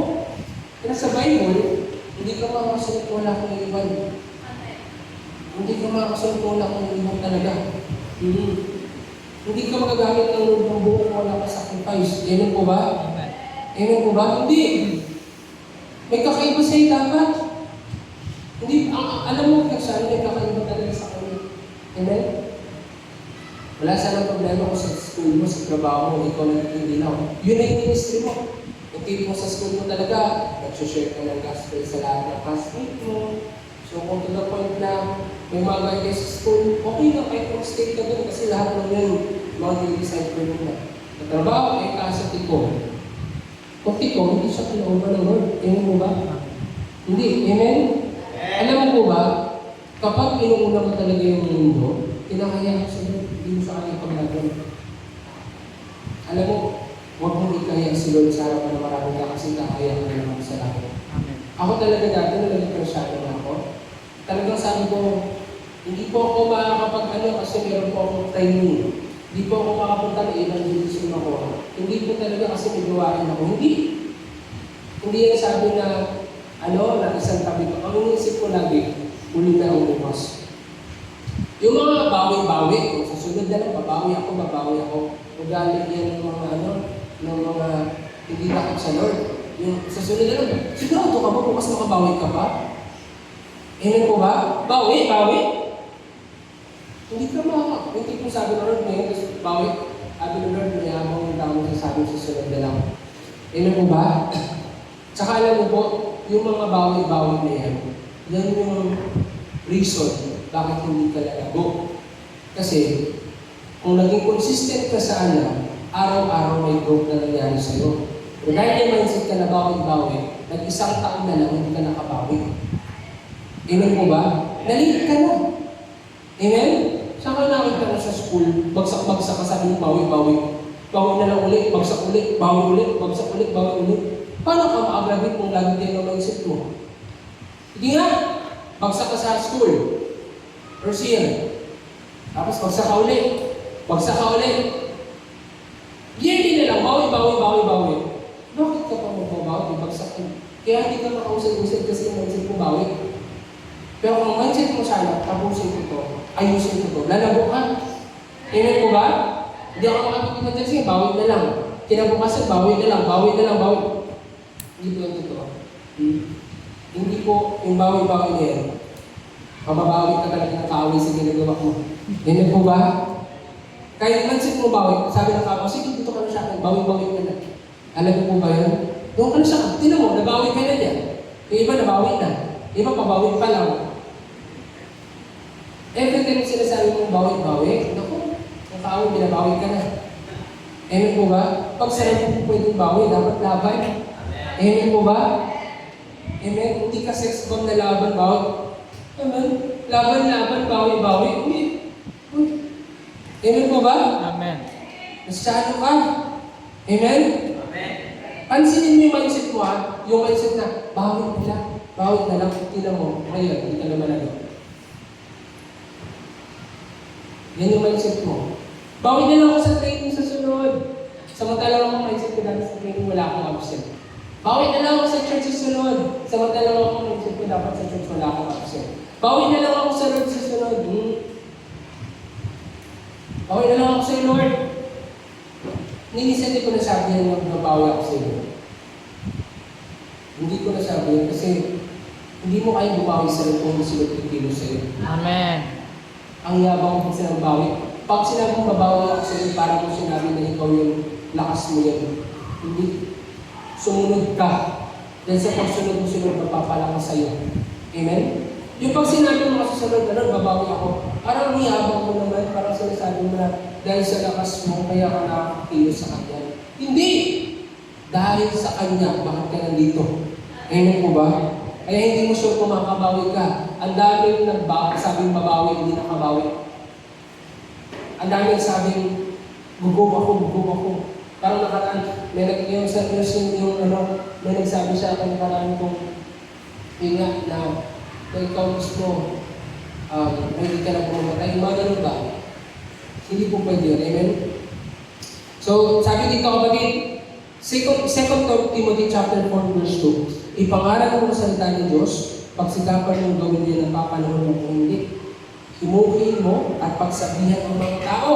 Pero sa Bible, hindi ka makasunod kung wala kang iwan. Hindi ka makasunod kung wala kang iwan talaga. Hindi ka magagamit ng Lord ng buo kung wala ka sacrifice. Amen po ba? Amen po ba? Hindi. May kakaiba sa'yo dapat. Hindi, alam mo, saan may kakaiba talaga sa kanya. Amen? Wala sanang problema kung sa school mo, sa trabaho mo, ikaw na hindi na. Yun na yung ministry mo. Yung tip mo sa school mo talaga, nag-share ka ng gospel sa lahat ng classmate mo. So kung to the point na may mga guys sa school, okay na kahit mag-stay ka doon kasi lahat ng yun, mga di-decide ko na. Sa trabaho, ay kasa tiko. Kung tiko, hindi siya kinauman ng Lord. Amen mo ba? Hindi. Amen? Alam mo po ba, kapag inuuna mo talaga yung mundo, kinakaya ka sa Lord, hindi mo sa kanyang paglaban. Alam mo, huwag mong ikaya si Lord sa harapan na marami ka kasi kakaya ka na naman sa langit. Ako talaga dati, nalagay Kristyano na ako. Talagang sabi ko, hindi po ako makakapag-ano kasi meron po akong training. Hindi po ako makapunta na evangelism ako. Hindi po talaga kasi may gawain ako. Hindi. Hindi yan sabi na, na isang tabi ko. Ang inisip ko lagi, huli na ang bukas. Yung mga bawi-bawi, kung sa sunod na lang, babawi ako. Ugali yan ng mga ng mga hindi takot sa Lord. Yung sa sunod na lang, sigurado ka ba bukas makabawi ka pa? Amen po ba? Bawi? Hindi ka makakak. Hindi kong sabi ng Lord ngayon, kasi bawi. Sabi ng Lord, mayabang yung tao sa sabi sa sunod na lang. Amen po ba? Tsaka alam mo po, yung mga bawi-bawi na yan yung reason bakit hindi ka lalago. Kasi, kung naging consistent ka sa araw-araw may growth na nangyari sa'yo. Pero dahil may mindset ka na bawi-bawi, nag-isang taon na lang hindi ka nakabawi. Amen po ba? Nalit ka na. Amen? Saan ka nakita na sa school, bagsak-bagsak ka, sabi mo, bawi-bawi. Bawi na lang ulit, bagsak ulit, bawi ulit, bagsak ulit, bawi ulit. Paano ka ma-aggravate kung lagi din ang mindset mo? Hindi nga, bagsak ka sa school. First year. Tapos bagsak ka ulit. Bagsak ka ulit. Yearly na lang, bawi, bawi, bawi, bawi. Bakit ka pa magbabawi? Bagsak ka. Kaya hindi ka makausad-usad kasi yung mindset mo bawi. Pero kung mindset mo sana, tapusin ko to, ayusin ko to, lalabo ka. Amen po ba? Hindi ako makapagpagpag dyan, sige, bawi na lang. Kinabukasan, bawi na lang, bawi na lang, bawi. Hindi po yung totoo. Hindi po yung bawi-bawi na yan. Mababawi ka talaga ng kaaway sa ginagawa mo. Amen po ba? Kahit mindset mo bawi, sabi ng kaaway, sige, dito ka na sa akin, bawi-bawi ka na. Alam mo po ba yan? Doon ka na sa akin, tinan mo, nabawi ka na niya. Yung iba nabawi na. Yung iba pabawi pa lang. Every time sinasabi mong bawi-bawi, naku, ang kaaway, binabawi ka na. Amen po ba? Pag sarili mo pwedeng bawi, dapat laban. Amen po ba? Amen? Hindi ka sex bomb na laban, bawi. Amen? Laban-laban, bawi-bawi. Hindi. Amen po ba? Amen. Nasyado ka. Amen? Pansinin mo yung mindset mo ha, yung mindset na, bawit na lang, tinan mo, ngayon, hindi ka naman ano. Yan yung mindset mo. Bawit na lang ako sa training sa sunod. Samantalang ako mindset ko dati sa training, wala akong absent. Bawit na lang ako sa church sa sunod. Samantalang ako mindset ko dapat sa church, wala akong absent. Bawit na lang ako sa Lord sa sunod. Bawit na lang ako sa Lord. Minsan hindi ko nasabi yan na nabawi ako sa iyo. Hindi ko nasabi yan kasi hindi mo kayang bumawi sa iyo kung sila kikilos sa iyo. Amen. Ang yabang ko sa bawi. Pag sinabi mong babawi ako sa iyo, parang kung sinabi na ikaw yung lakas mo yan. Hindi. Sumunod ka. Dahil sa pagsunod mo sunod, magpapalakas sa iyo. Amen? Yung pag sinabi mo kasi sunod, babawi ako. Parang niyabang mo naman, parang sinasabi mo na dahil sa lakas mo, kaya ka nakakakilos sa Kanya. Hindi! Dahil sa Kanya, bakit ka nandito? Amen po ba? Kaya hindi mo sure kung makabawi ka. Ang dami yung sabing babawi, hindi nakabawi. Ang dami yung sabing, gugub ako. Parang nakaraan, may nagsabi sa akin nakaraan kung yun nga, na kung ikaw gusto, hindi ka na pumamatay, mga ganun ba? Hindi po pwede yun. Amen? So, sabi dito kapatid, 2 Timothy chapter 4 verse 2, ipangaral mo sa salita ng Diyos, pagsikapan mong gawin niya ng papanahon mo kung hindi. Himukin mo at pagsabihan ng mga tao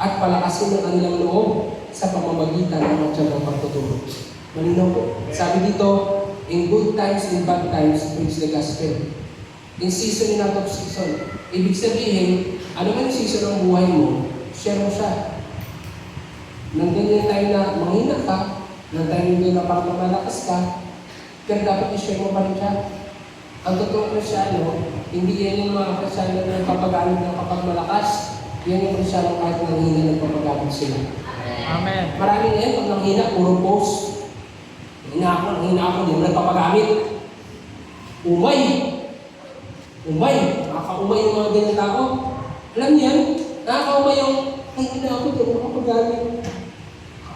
at palakasin ang kanilang loob sa pamamagitan ng matyagang pagtuturo. Malinaw po. Sabi dito, in good times, in bad times, preach the gospel. In season and out of season. Ibig sabihin, ano man yung season ng buhay mo, share mo siya. Nandun yung time na manghina ka, nandun yung time na parang malakas ka, pero dapat i-share mo pa rin siya. Ang totoong Kristyano, hindi yan yung mga Kristyano na nagpapagamit ng kapag malakas, yan yung Kristyano kahit nanghina nagpapagamit sila. Amen. Maraming yan, pag nanghina, puro post. Nanghina ako, hindi mo nagpapagamit. Umay, nakakaumay yung mga ganyan tao. Alam niyan, nakakaumay yung, hindi na ako, hindi mo nakapagamit.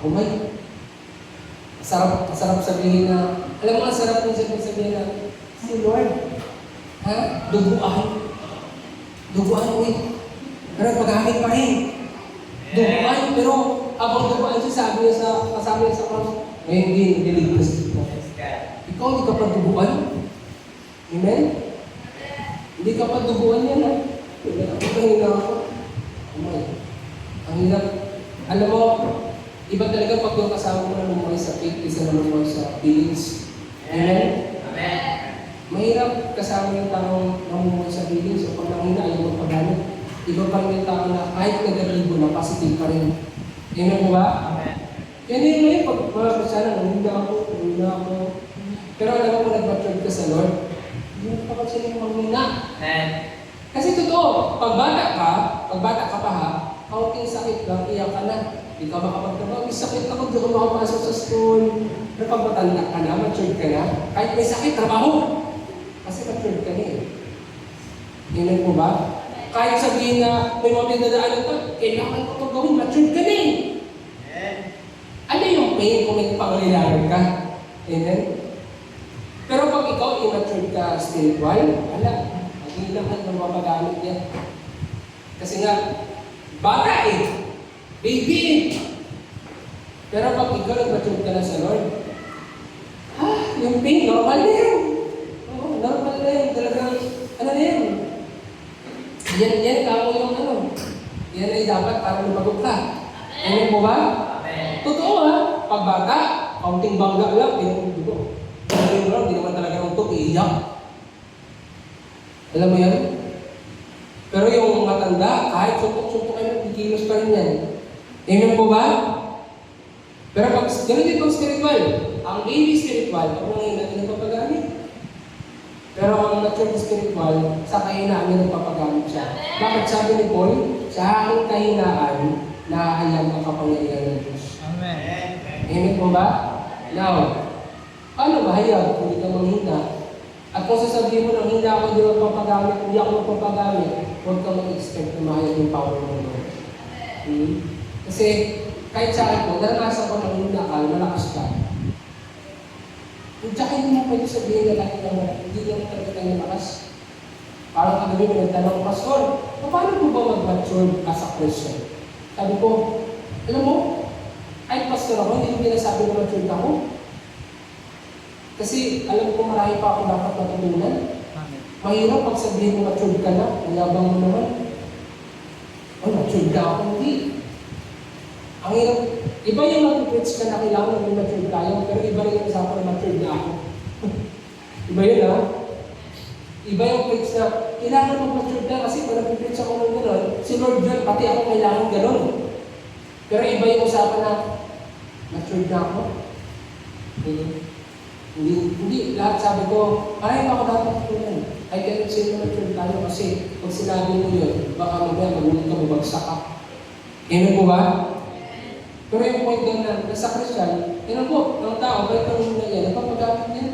Umay. Masarap sabihin na, alam mo, ang sarap ng sabihin na, si Lord, duguan, ulit. Pero pagamit pa rin. Duguan, pero habang duguan siya, sabi niya sa cross, ngayon hindi, niligtas dito. Ikaw, hindi ka pa duguan. Amen? Hindi ka pa duguan yan, ha? Pagkahina ako. Ang hirap. Alam mo, iba talaga pag yung kasama mo na lumuhay sa faith, isa na lumuhay sa feelings. Amen? Amen. Mahirap kasama yung taong namumuhay sa feelings o pag nangina ayaw magpagamit. Iba pa rin yung tao na kahit negatibo na, positive pa rin. Amen po ba? Amen. Yan yun ngayon, pag mga kasana, nangina ako. Pero alam mo kung nag-matured ka sa Lord, hindi pa kasi yung manghina. Amen. Kasi totoo, pag bata ka pa ha, kaunting sakit lang, iyak ka na. Hindi ka makapagtrabaho, may sakit ako, hindi ko makapasok sa school. Pero pag matanda ka na, matured ka na, kahit may sakit, trabaho. Kasi matured ka na eh. Amen po ba? Kahit sabihin na may mga pinagdadaanan ka, kailangan ko ito gawin, matured ka din. Ano yung pain kung may pangailangan ka? Amen? Pero pag ikaw immature ka spiritual, wala. Hindi naman na mapagamit yan. Kasi nga, bata eh. Baby eh. Pero pag ikaw nag-mature ka na sa Lord, yung pain, normal na yan. Oo, normal na yan. Talagang, ano na yan? Yan kamo yung ano. Yan ay dapat para lumagot ka. Amen po ba? Amen. Totoo ha. Pag bata, kaunting bangga lang, pinutubo. Pero yung di naman talaga nung ito, iiyak. Alam mo yan? Pero yung matanda, kahit suntok-suntok kayo, kikilos pa rin yan. Amen po ba? Pero pag, ganun din pag spiritual. Ang baby spiritual, pag nangyayari natin nagpapagamit. Pero ang mature spiritual, sa kahinaan nagpapagamit siya. Bakit sabi ni Paul, sa aking kahinaan, naaalam ang kapangyarihan ng Diyos. Amen. Amen po ba? Now, paano ba hayag kung hindi ka manghina? At kung sasabihin mo na hindi ako magpapagamit, hindi ako magpapagamit, huwag ka mag-expect na mahayag yung power ng Lord. Kasi kahit sa akin po, naranasan ko ng hindi nakal, malakas ka. Tsaka hindi mo pwede sabihin na laki ng hindi naman talaga tayo malakas. Parang kagabi may nagtanong, Pastor, paano mo ba mag-mature as a Christian? Sabi ko, alam mo, kahit pastor ako, hindi ko pinasabi na mature ako. Kasi alam ko marami pa ako dapat matutunan. Mahirap pag sabihin mo mature ka na, ang yabang mo naman. Mature ka ako, hindi. Ang hirap, iba yung mag-preach ka na kailangan ng mature tayo, pero iba rin yung usapan na mature na ako. Iba yun ha? Iba yung preach na kailangan mag-mature ka kasi kung nag-preach ako ng gano'n, si Lord John, pati ako kailangan gano'n. Pero iba yung usapan na mature na ako. Hindi, lahat sabi ko, parang ako dapat tutunan. I cannot say na mature tayo kasi pag sinabi mo yun, baka mamaya magulit ka, bubagsak ka. Amen po ba? Pero yung point doon na nasa Christian, yun po, ng tao, kahit ang muna yan, nagpapagamit yan.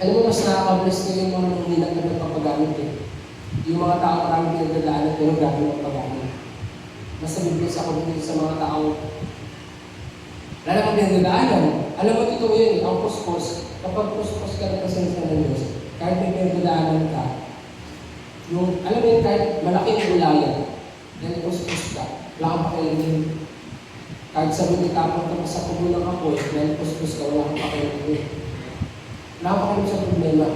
Alam mo, mas nakaka-bless nyo yung mga hindi na nagpapagamit eh. Yung mga tao maraming pinagdadaanan, pero grabe magpagamit. Mas nabibigis ako dito sa mga tao. Wala namang pinagdadaanan. Alam mo, totoo yun, ang puspos, kapag puspos ka na pasensya ng Diyos, kahit may pinagdadaanan ka, yung, alam mo yun, kahit malaking gulayan, dahil puspos ka, wala kang pakialaman. Kahit sabi ni tapon ka sa kubo ng apoy, dahil puspos ka, wala kang pakialaman. Wala kang pakialaman sa problema.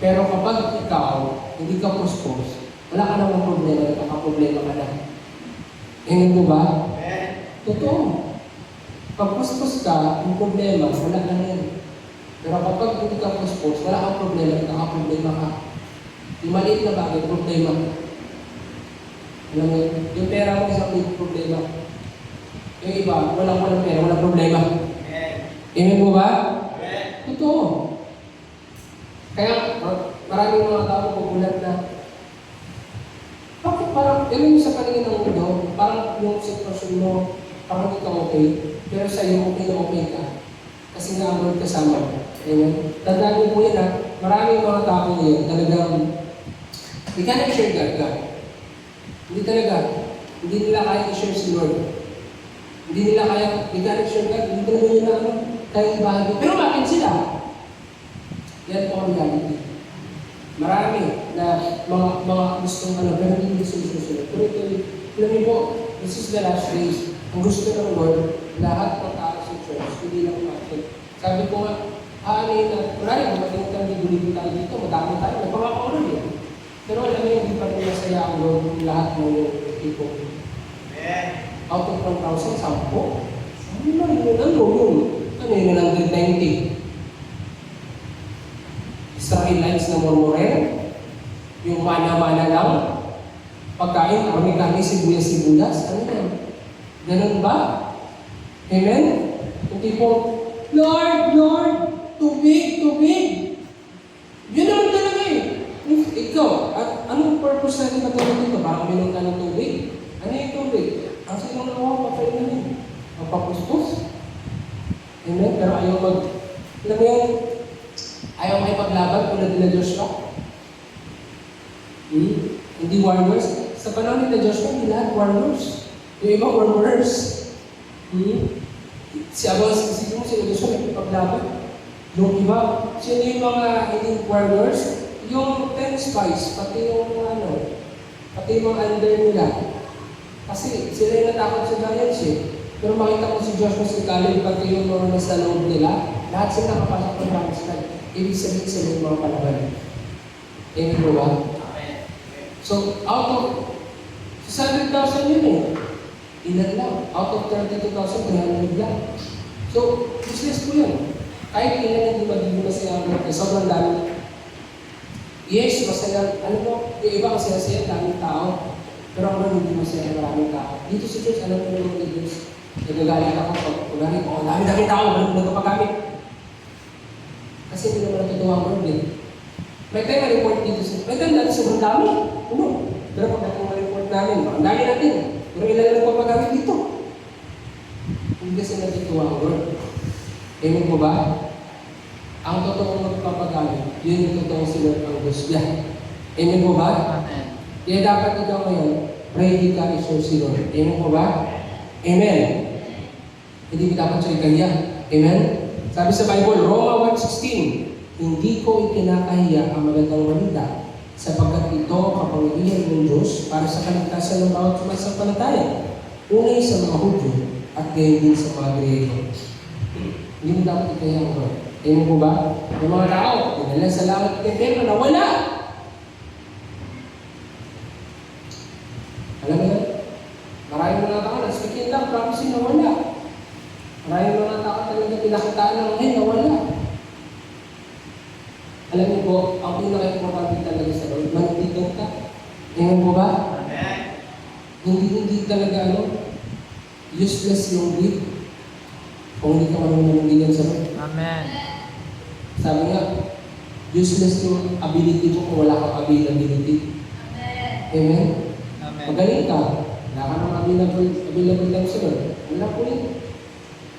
Pero kapag ikaw, hindi ka puspos, wala ka namang problema, nagkakaproblema ka na. Ngayon mo ba? Totoo. Pag puspos ka, yung problema, wala na yan. Pero kapag hindi ka puspos, wala kang problema, nagkakaproblema ka. Yung maliit na bagay, problema. Alam mo, yung pera mo isang big problema. Yung iba, walang pera, walang problema. Amen mo ba? Totoo. Kaya, maraming mga tao pupulat na, bakit parang, yun yung sa paningin ng mundo, parang yung sitwasyon mo, parang hindi ka okay, pero sa'yo okay na okay ka. Kasi na-abroad kasama ka. Amen? Tandaan niyo po yan ha, maraming mga tao ngayon, talagang, hindi ka na-share God. Hindi talaga. Hindi nila kaya i-share si Lord. Hindi nila kaya, hindi ka na-share God, hindi talaga nila kaya ibahagi. Pero bakit sila? Yan po ang reality. Marami na mga gustong pero hindi susunod. Pero ito, alam niyo po, this is the last days. Ang gusto ng Lord, lahat ng tao sa church, hindi lang umakit. Sabi ko nga, aanay na, marami, mating kang libo-libo tayo dito, madami tayo, may pangakaunan yan. Pero alam mo, hindi pa rin masaya ang Lord ng lahat ng people. Out of 1,000, 10. Ano na yun? Ano yun ang 190? Israelites na murmurer, yung mana-mana lang, pagkain, kami sibuyas-sibuyas, ano yan? Ganun ba? Amen? Yung tipong, Lord, tubig. Yun naman talaga eh. Ikaw, anong purpose natin matulog dito? Parang minum ka ng tubig. Ano yung tubig? Ang sinong nawa, papay na yun. Magpapuspos. Amen? Pero ayaw alam mo yan, ayaw may paglaban tulad nila Joshua. Sa panahon ni Joshua, hindi lahat warriors. Yung iba warriors. Si Joshua nagpapaglaban. Yung iba, sino yung mga hindi warriors? Yung 10 spies, pati yung mga under nila. Kasi sila yung natakot sa giants eh. Pero makita ko si Joshua si Caleb, pati yung mga nasa loob nila, lahat sila nakapasok ng promised land. Ibig sabihin sila yung mga palaban. Amen po ba? So, out of 600,000 yun eh. Ilan lang. Out of 32,000, 300 lang. So, useless po yun. Kahit ilan hindi magiging masaya, sobrang dami. Yes, masaya. Alam mo, yung iba kasi masaya, daming tao. Pero ako hindi masaya, maraming tao. Dito sa church, alam mo yung leaders, nagagalit ako pag ugalit, dami-daming tao, walang nagpapagamit. Kasi hindi naman natutuwa ang word eh. May time ma-report dito sa... May time natin sobrang dami. Pero pag natin ma-report namin, ang dami natin. Pero ilan na nagpapagamit dito. Hindi kasi natutuwa ang word. Amen mo ba? Ang totoong magpapagamit, yun yung totoong sinulat ng Diyos. Amen mo ba? Amen. Kaya dapat ikaw ngayon, ready ka i-serve si Lord. Amen mo ba? Amen. Hindi ka dapat siya ikaya. Amen? Sabi sa Bible, Roma 1:16, hindi ko ikinakahiya ang magandang balita sapagkat ito ang kapangyarihan ng Diyos para sa kaligtasan ng bawat sumasampalataya. Unay sa mga Hudyo at gayon din sa mga Grego. Hindi mo dapat ikaya ang Lord. Amen mo ba? Yung mga tao, dinala sa langit at impyerno na wala. Alam mo yan? Maraming mga tao na speaking lang, promising na wala. Maraming mga tao talaga pinakitaan ng ngayon na wala. Alam niyo po, ang pinaka-importante talaga sa Lord, manitigan ka. Amen po ba? Amen. Hindi talaga useless yung gift kung hindi ka marunong manitigan sa Lord. Amen. Sabi nga, useless yung ability mo kung wala kang availability. Amen? Amen. Magaling ka, wala ka nang available lang sa Lord. Wala po yun.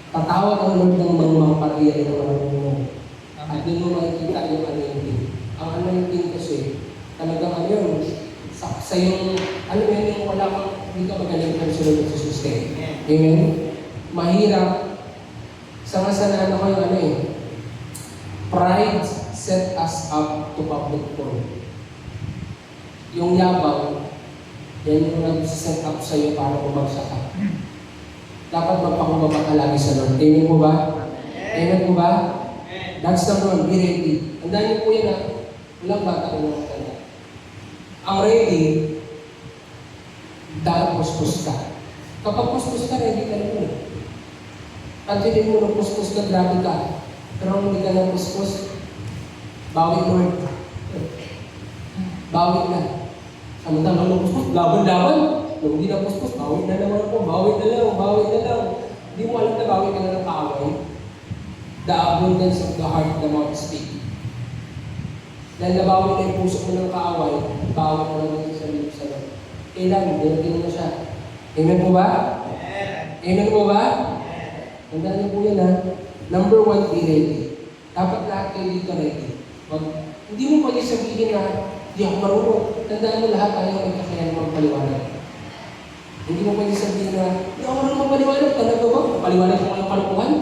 Tatawag ang Lord ng mga pariyan ng mga mo. At doon mo makikita yung anointing. Ang anointing kasi, talagang yun, sa yung, yung wala kang, hindi ka magaling kang sunod sa sustain. Amen? Mahirap. Sa masanaan ako yung pride set us up to public porn. Yung yabang, yan yung nag-set up sa'yo para bumagsak ka. Dapat magpakumbaba ka lagi sa Lord. Amen mo ba? Amen mo ba? That's number one, be ready. Tandaan niyo po yan walang bata ko ng tanda. Ang ready, dahil puspos ka. Kapag puspos ka, ready ka naman. Pagkinin mo ng puspos ka, grabe ka. Pero kung hindi ka ng puspos, bawi Lord. Bawi na. Samantala ng puspos, laban-laban. Kung hindi na puspos, bawi na naman ako. Bawi na lang. Hindi mo alam na bawi ka na ng kaaway. The abundance of the heart, the mouth speak. Dahil nabawi na yung puso mo ng kaaway, bawi mo lang ito sa libo sa Lord. Kailan, dinagin mo siya. Amen po ba? Amen po ba? Tandaan niyo po yan Number one, be ready. Dapat lahat kayo dito ready. Hindi mo pwede sabihin na, di ako marunong. Tandaan mo lahat tayo ay kakayahan magpaliwanag. Hindi mo pwede sabihin na, di ako marunong magpaliwanag. Talaga ba? Napaliwanag mo kayong kalukuhan?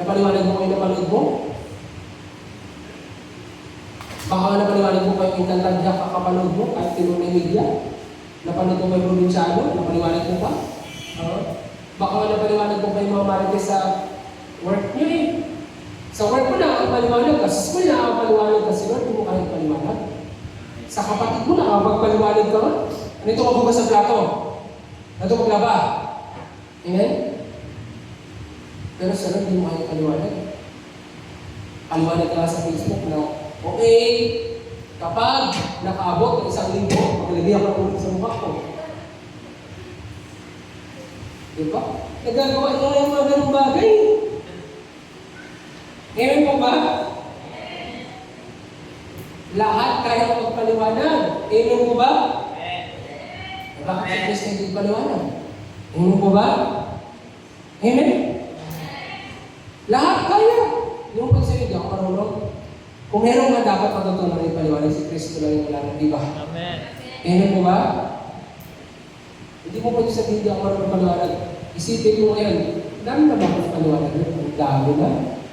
Napaliwanag mo kayo napanood mo? Baka napaliwanag mo kayo yung kantadya kakapanood mo kahit tinunay media? Napanood mo kayo probinsyano? Napaliwanag mo pa? Baka napaliwanag mo kayo mga marites sa work nyo eh. Sa work mo na ang paliwanag ka, sa school na ang paliwanag ka, sa Lord, hindi mo kahit paliwanag. Sa kapatid mo na ang pagpaliwanag ka. Ano ito mabugas sa plato? Ano ito maglaba? Amen? Pero sa Lord, hindi mo kahit paliwanag. Paliwanag ka sa Facebook na, okay, kapag nakaabot ng 1,000, maglagay ako ng ulit sa mukha ko. Diba? Nagagawa niya yung mga ganong bagay. Amen po ba? Lahat kaya magpaliwanag. Amen po ba? Bakit si Kristo hindi paliwanag? Amen po ba? Amen? Lahat kaya. Yung pagsabi, di ako marunong. Kung meron nga dapat matutunan yung paliwanag, si Kristo lang yung wala ng iba. Amen. Amen po ba? Hindi mo pwede sabihin hindi ako marunong paliwanag. Isipin mo ngayon, dami na ba akong paliwanag yun? Ang dami na.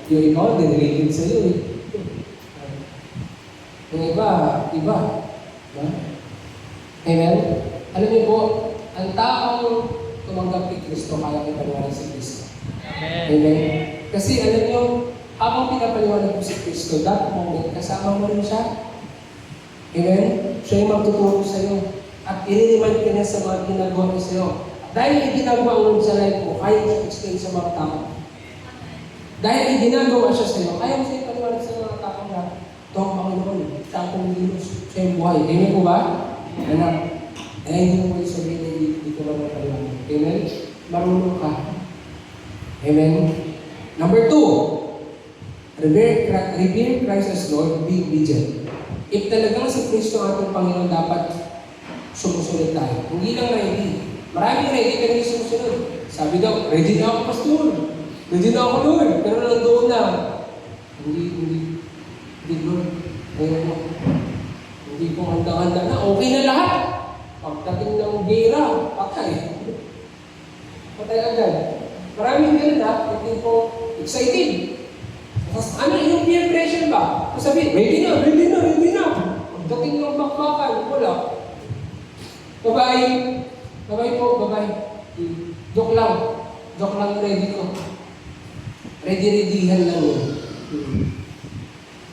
Yung ikaw, dinrelated sa'yo eh. Yung iba. Diba? Amen? Alam niyo po, ang taong tumanggap kay Kristo, kaya ipaliwanag si Kristo. Amen? Kasi alam niyo, habang pinapaliwanag mo si Kristo, that moment, kasama mo rin siya. Amen? Siya yung magtuturo sa'yo. At i-remind ka niya sa mga ginagawa niya sa'yo. Dahil yung ginagawa mo sa life mo, kaya mo explain sa mga tao. Dahil yung ginagawa siya sa'yo, kaya mo siya ipaliwanag sa mga tao na ito ang Panginoon, siya ang Panginoon, siya yung buhay. Amen po ba? Anak, hindi mo pwede sabihin na hindi ko marunong paliwanag. Amen? Marunong ka. Amen? Number 2, revere Christ as Lord, be obedient. If talagang si Kristo ang ating Panginoon, dapat sumusunod tayo. Hindi lang ready. Maraming ready pero hindi sumusunod. Sabi daw, ready na ako, Pastor. Ready na ako, Lord. Pero nandoon na. Hindi, Lord. Ayun mo. Hindi ko handa-handa na. Okay na lahat. Pagdating ng gera, patay. Patay agad. Maraming ganun na, hindi ko excited. Tapos ano, yung peer pressure ba? Sabi, ready na. Pagdating ng bakbakan, wala. Bye-bye po. Joke lang ready ko. Ready-readyhan lang yun.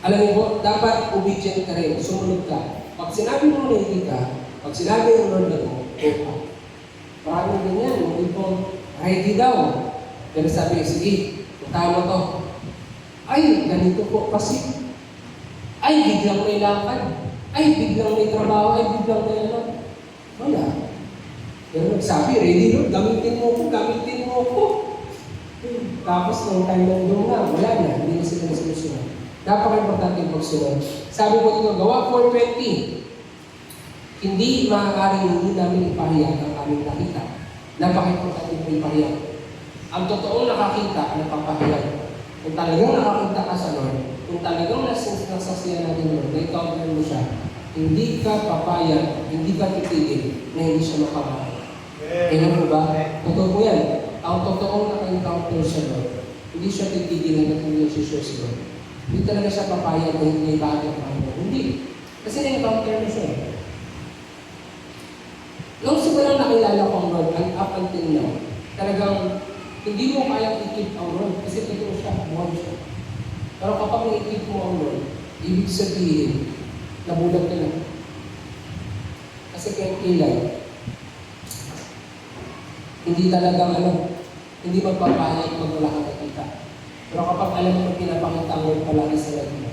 Alam mo po, dapat obedient ka rin, sumunod ka. Pag sinabi mo ready ka, pag sinabi ng Lord na mo, go ka. Maraming ganyan, hindi po ready daw. Pero sabi, sige, tama to. Ay, ganito po kasi. Ay, biglang may lakad. Ay, biglang may trabaho. Ay, biglang may ano. Wala. Pero nagsabi, ready Lord, gamitin mo ko. Tapos nung time nandun na, wala na, hindi na sila nasusunod. Napaka-importante yung pagsunod. Sabi ko dito, Gawa 4:20, hindi maaaring hindi namin ipahayag ang aming nakita. Napaka-importante yung ipahayag. Ang totoong nakakita, napapahayag. Kung talagang nakakita ka sa Lord, kung talagang nasasasiyan natin Lord, na-encounter mo siya, hindi ka papayag, hindi ka titigil na hindi siya makapahayag. Kaya po ba? Totoo po yan. Ang totoong naka-encounter siya Lord, hindi siya titigil na hindi siya sure si Lord. Hindi talaga siya papayag na hindi bagay ang Panginoon. Hindi. Kasi na-encounter na siya. Nung simulang nakilala ko ang Lord, and up until now, talagang hindi mo kayang i-keep ang Lord kasi totoo siya, buhay siya. Pero kapag i-keep mo ang Lord, ibig sabihin, nabulag ka na. Kasi kaya kilay, hindi talagang hindi magpapahayag pag wala kang nakita. Pero kapag alam mo pinapakita ang Lord palagi sa life mo,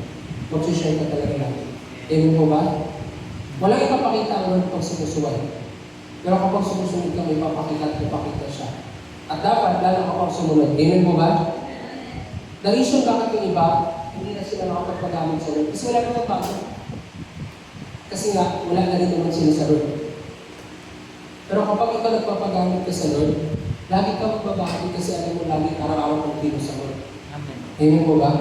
mag-share ka talaga natin. Amen po ba? Walang ipapakita ang Lord pag sumusuway. Pero kapag sumusunod ka, may papakita at ipakita siya. At dapat, lalo kapag sumunod. Amen po ba? The reason bakit yung iba, hindi na sila nakapagpagamit sa Lord. Kasi wala naman bago. Kasi nga, wala na rin naman sila sa Lord. Pero kapag ikaw nagpapagamit ka sa Lord, lagi ka magbabago kasi alam mo lagi araw-araw kang pino sa Lord. Amen. Amen po ba?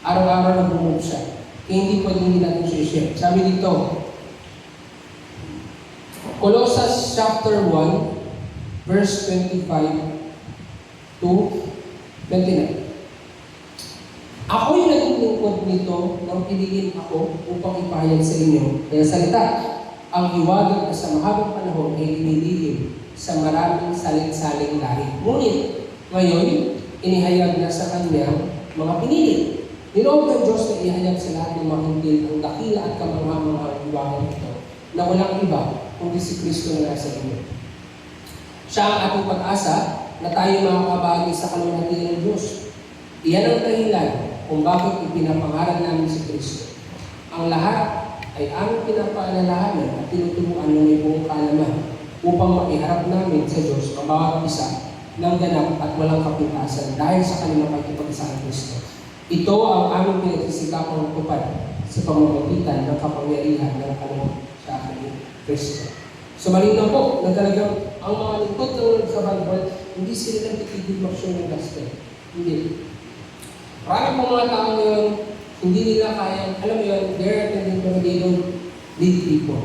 Araw-araw nag-move siya. Kaya hindi pwede hindi natin siya i-share. Sabi dito, Colossians chapter 1, verse 25 to 29. Ako'y naging lingkod nito nang pinigin ako upang ipahayag sa inyo. Kaya salita, ang hiwagang at sa mahabang panahon ay inilihim sa maraming saling-saling lahi. Ngunit, ngayon, inihayag na sa kanya mga pinili. Niloob ng Diyos na ihayag sa lahat ng mga hintil ang dakila at kamangha-manghang hiwagang ito na walang iba kundi si Kristo na nasa inyo. Siya ang ating pag-asa na tayo makakabahagi sa kaluwalhatian ng Diyos. Iyan ang dahilan kung bakit ipinapangarap namin si Kristo. Ang lahat ay aming pinapaalalahanan at tinuturuan ng may buong kaalaman upang maiharap namin sa Diyos ang bawat isa ng ganap at walang kapintasan dahil sa kanilang pagkipag-isa ng Kristo. Ito ang aming pinagsisikapang tupad sa pamamagitan ng kapangyarihan ng kaluwag sa aking Kristo. So malinaw po na talagang ang mga lingkod ng Lord sa Bible, hindi sila nagtitigil mag-share ng gospel. Hindi. Marami pong mga tao ngayon, hindi nila kaya, alam mo yun, they're attending pero they don't lead people.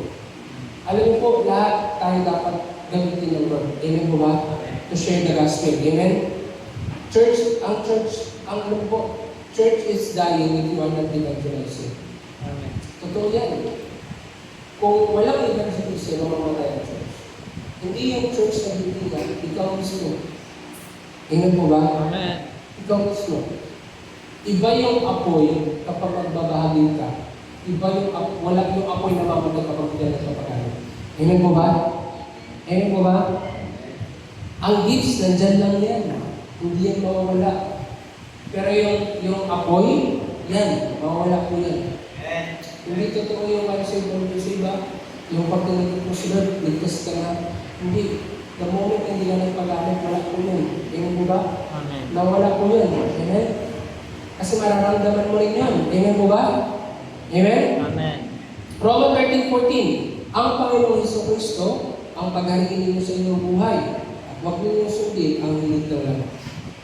Alam niyo po, lahat tayo dapat gamitin ng Lord. Amen po ba? To share the gospel. Amen? Church, ang alam po, church is dying if you are not evangelizing. Amen. Totoo yan. Kung walang evangelization, mamamatay ang church. Hindi yung church na bibigan, ikaw mismo. Amen po ba? Amen. Ikaw mismo. Iba yung apoy kapag magbabahagi ka. Iba yung wala yung apoy na mamatay kapag hindi ka pagkain. Amen po ba? Amen po ba? Ang gifts, nandyan lang yan. Hindi yan mawawala. Pero yung apoy, yan, mawawala po yan. Hindi totoo yung save ba? Yung pagkalit mo sila, ligtas ka na. Hindi. The moment na hindi ka nagpagamit, wala po yun. Amen po ba? Amen. Nawala po yun. Amen? Kasi mararamdaman mo rin yun. Amen po ba? Amen? Amen. Romans 13:14. Ang Panginoong Jesucristo ang paghariin mo sa inyong buhay. At huwag niyo sundin ang hilig ng lang.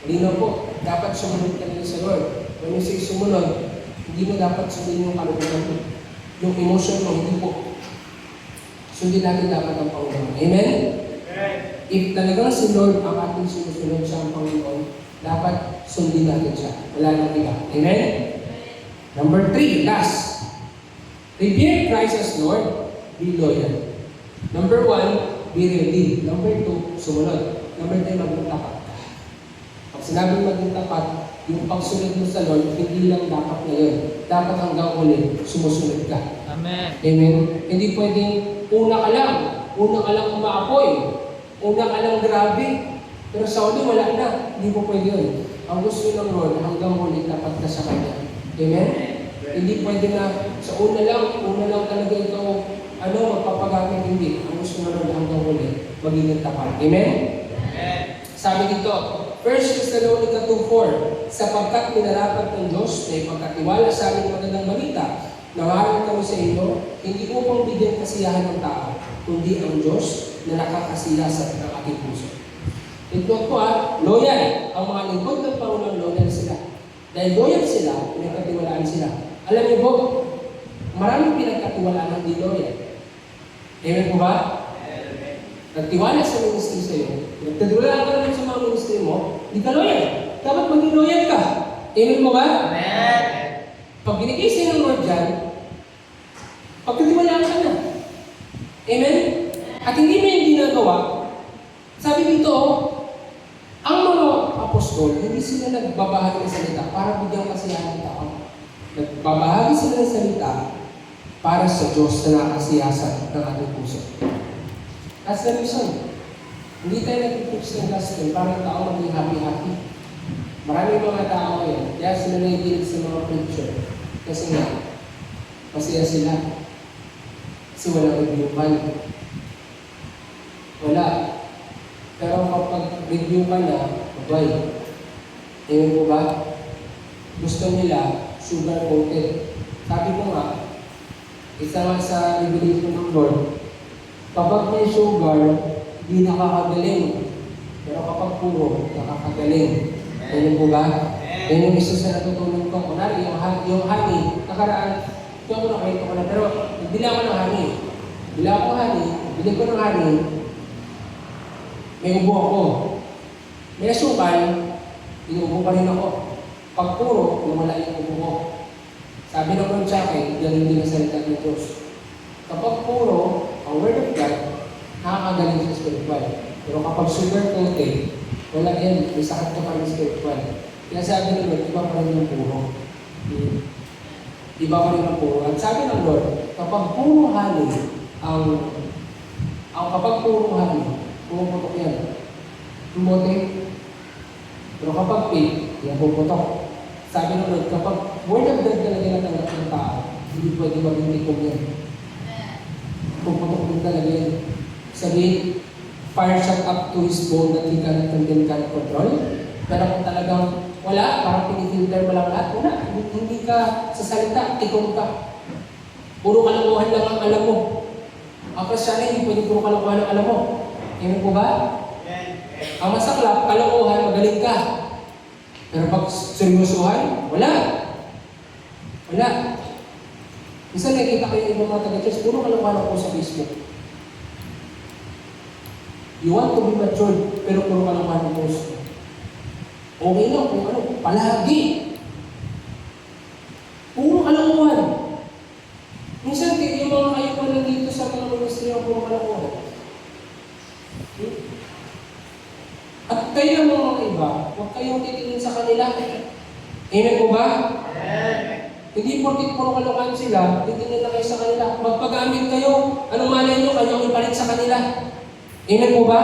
Lino po, dapat sumunod ka sa Lord. When you say sumunod, hindi mo dapat sundin yung kaluluwa mo. Yung emotion mo, hindi po. Sundin natin dapat ang Panginoon. Amen? If talagang si Lord ang ating sinusunod siya ang Panginoon, dapat sundin natin siya. Wala nang iba. Amen? Number 3, last. Revere Christ as Lord, be loyal. Number 1, be ready. Number 2, sumunod. Number 3, maging tapat ka. Pag sinabing maging tapat, yung pagsunod mo sa Lord, hindi lang dapat ngayon. Dapat hanggang uli, sumusunod ka. Amen. Amen? Hindi pwedeng una ka lang umaapoy, una ka lang grabe, pero sa uli wala na. Hindi po pwede yun. Ang gusto ng Lord, hanggang uli, tapat ka sa Kanya. Amen? Hindi pwede na sa una lang talaga ikaw, magpapagamit, hindi. Ang gusto ng Lord hanggang uli, magiging tapat. Amen? Sabi dito, 1 Thessalonica 2:4, sapagkat minarapat ng Diyos na ipagkatiwala sa aming magandang balita, nangaral kami sa inyo, hindi upang bigyan kasiyahan ng tao, kundi ang Diyos na nakakasiya sa ating puso. Ito po loyal. Ang mga lingkod ng Panginoon, loyal sila. Dahil loyal sila, pinagkatiwalaan sila. Alam niyo po, maraming pinagkatiwalaan ng di loyal. Amen po ba? Nagtiwala sa ministry sa iyo, nagtatiwala ka naman sa mga ministry mo, hindi ka loyal. Dapat maging loyal ka. Amen po ba? Amen. Pag binigay sa'yo ng Lord dyan, pagkatiwalaan ka na. Amen? At hindi mo yung ginagawa, sabi dito, ang mga apostol, hindi sila nagbabahagi ng salita para bigyan kasiyahan ng tao. Nagbabahagi sila ng salita para sa Diyos na nakasiyasan ng ating puso. That's the reason. Hindi tayo nag-preach ng gospel para ang tao maging happy-happy. Maraming mga tao yan. Kaya sila nakikinig sa mga preacher. Kasi nga, masaya sila. Kasi walang review-pan. Wala. Pero kapag review ka na, bye. Amen po ba? Gusto nila, sugar-coated. Sabi ko nga, isa nga sa revelation ng Lord, kapag may sugar, di nakakagaling. Pero kapag puro, nakakagaling. Amen po ba? Yan yung isa sa natutunan ko. Kunwari, yung honey, nakaraan, ito ako nakita ko na, pero bili ako ng honey. Bili ko ng honey, may ubo ako. May asukal, inuubo pa rin ako. Pag puro, lumala yung ubo ko. Sabi ng Lord sa akin, galing din ang salita ng Diyos. Kapag puro, ang word of God, nakakagaling sa spiritual. Pero kapag sugar-coated, wala yan, may sakit ka pa rin spiritual. Kaya sabi ng Lord, iba pa rin yung puro. Iba pa rin ang puro. At sabi ng Lord, kapag puro honey, kapag puro honey, pumuputok yan. Tumote. Pero kapag pink, yan puputok. Sabi ng Lord, kapag word of God talaga natanggap ng tao, hindi pwede maging tikong yan. Puputok din talaga yan. Sabihin, fire shot up to his bone that he cannot control. Pero kung talagang wala, parang pinifilter mo lang lahat, wala. Hindi ka sa salita, tikong ka. Puro kalokohan lang ang alam mo. Ang Kristyano, hindi pwede puro kalokohan ang alam mo. Amen po ba? Ang masaklap, kalokohan, magaling ka. Pero pag seryosohan, wala. Wala. Minsan nakikita ko yung ibang mga taga-church, puro kalokohan ako sa Facebook. You want to be matured, pero puro kalokohan ang gusto. Okay lang kung ano, palagi. Puro kalokohan. Minsan, yung mga kayo pa nandito sa mga ministry ang puro kalokohan. At kayo mga iba, huwag kayong titingin sa kanila. Amen po ba? Hindi porkit puro kalokohan sila, titingin na kayo sa kanila. Magpagamit kayo, anong malay nyo, kanyang ipalit sa kanila. Amen po ba?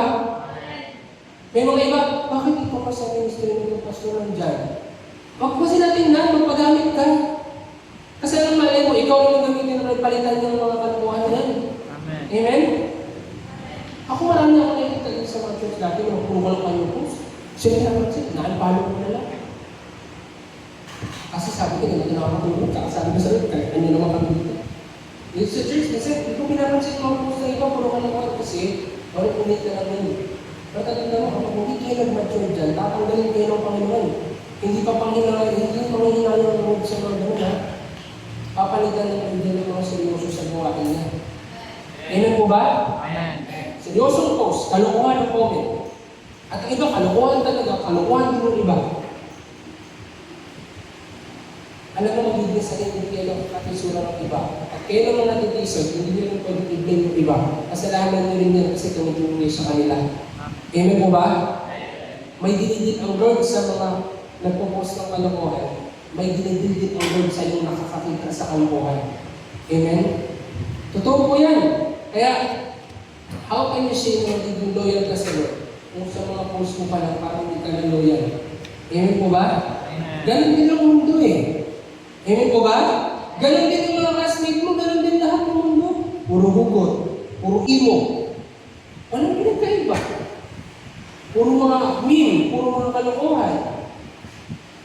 May mga iba, bakit ito ka sa ministry ng pastor nandyan? Huwag po sila tingnan, magpagamit ka. Kasi anong malay mo, ikaw yung gamitin na palitan ng mga kalokohan na yan. Amen. Amen? Ako marami ako nakikita din sa mga church dati, yung puro kalokohan yung post. Siyempre naman siya, nakalpalo ko na lang. Kasi sabi ko, hindi na makatulog. Saka sabi ko sa rin, kahit ano naman kami dito. Dito sa church, minsan, hindi ko pinapansin mga post na iba, puro kalokohan kasi, parang punit na lang yun. Pero tatanda mo, kapag hindi kayo nag-mature dyan, tatanggalin kayo ng Panginoon. Hindi pa Panginoon, hindi manghihina yung loob sa mga ganun, ha? Papalitan ng hindi ng mga seryoso sa gawain niya. Amen po ba? Amen. Seryosong post, kalokohan ng comment. At ang iba, kalokohan talaga, kalokohan din ng iba. Alam mo, magiging sa hindi kayo ng katisura ng iba. At kayo naman natitisod, hindi nyo rin pwede i-blame ng iba. Kasalanan nyo rin yan kasi tumutulong sa kanila. Amen po ba? May dinidit ang Lord sa mga nagpo-post ng kalokohan. May dinidit ang Lord sa yung nakakakita sa kalokohan. Amen? Totoo po yan. Kaya, how can you say na hindi loyal ka sa Lord? Kung sa mga post mo pa lang, parang hindi ka na loyal. Amen po ba? Ganon din ang mundo eh. Amen po ba? Ganon din ang mga classmate mo, ganon din lahat ng mundo. Puro hugot, puro imo. Walang pinagkaiba. Puro mga meme, puro mga kalokohan.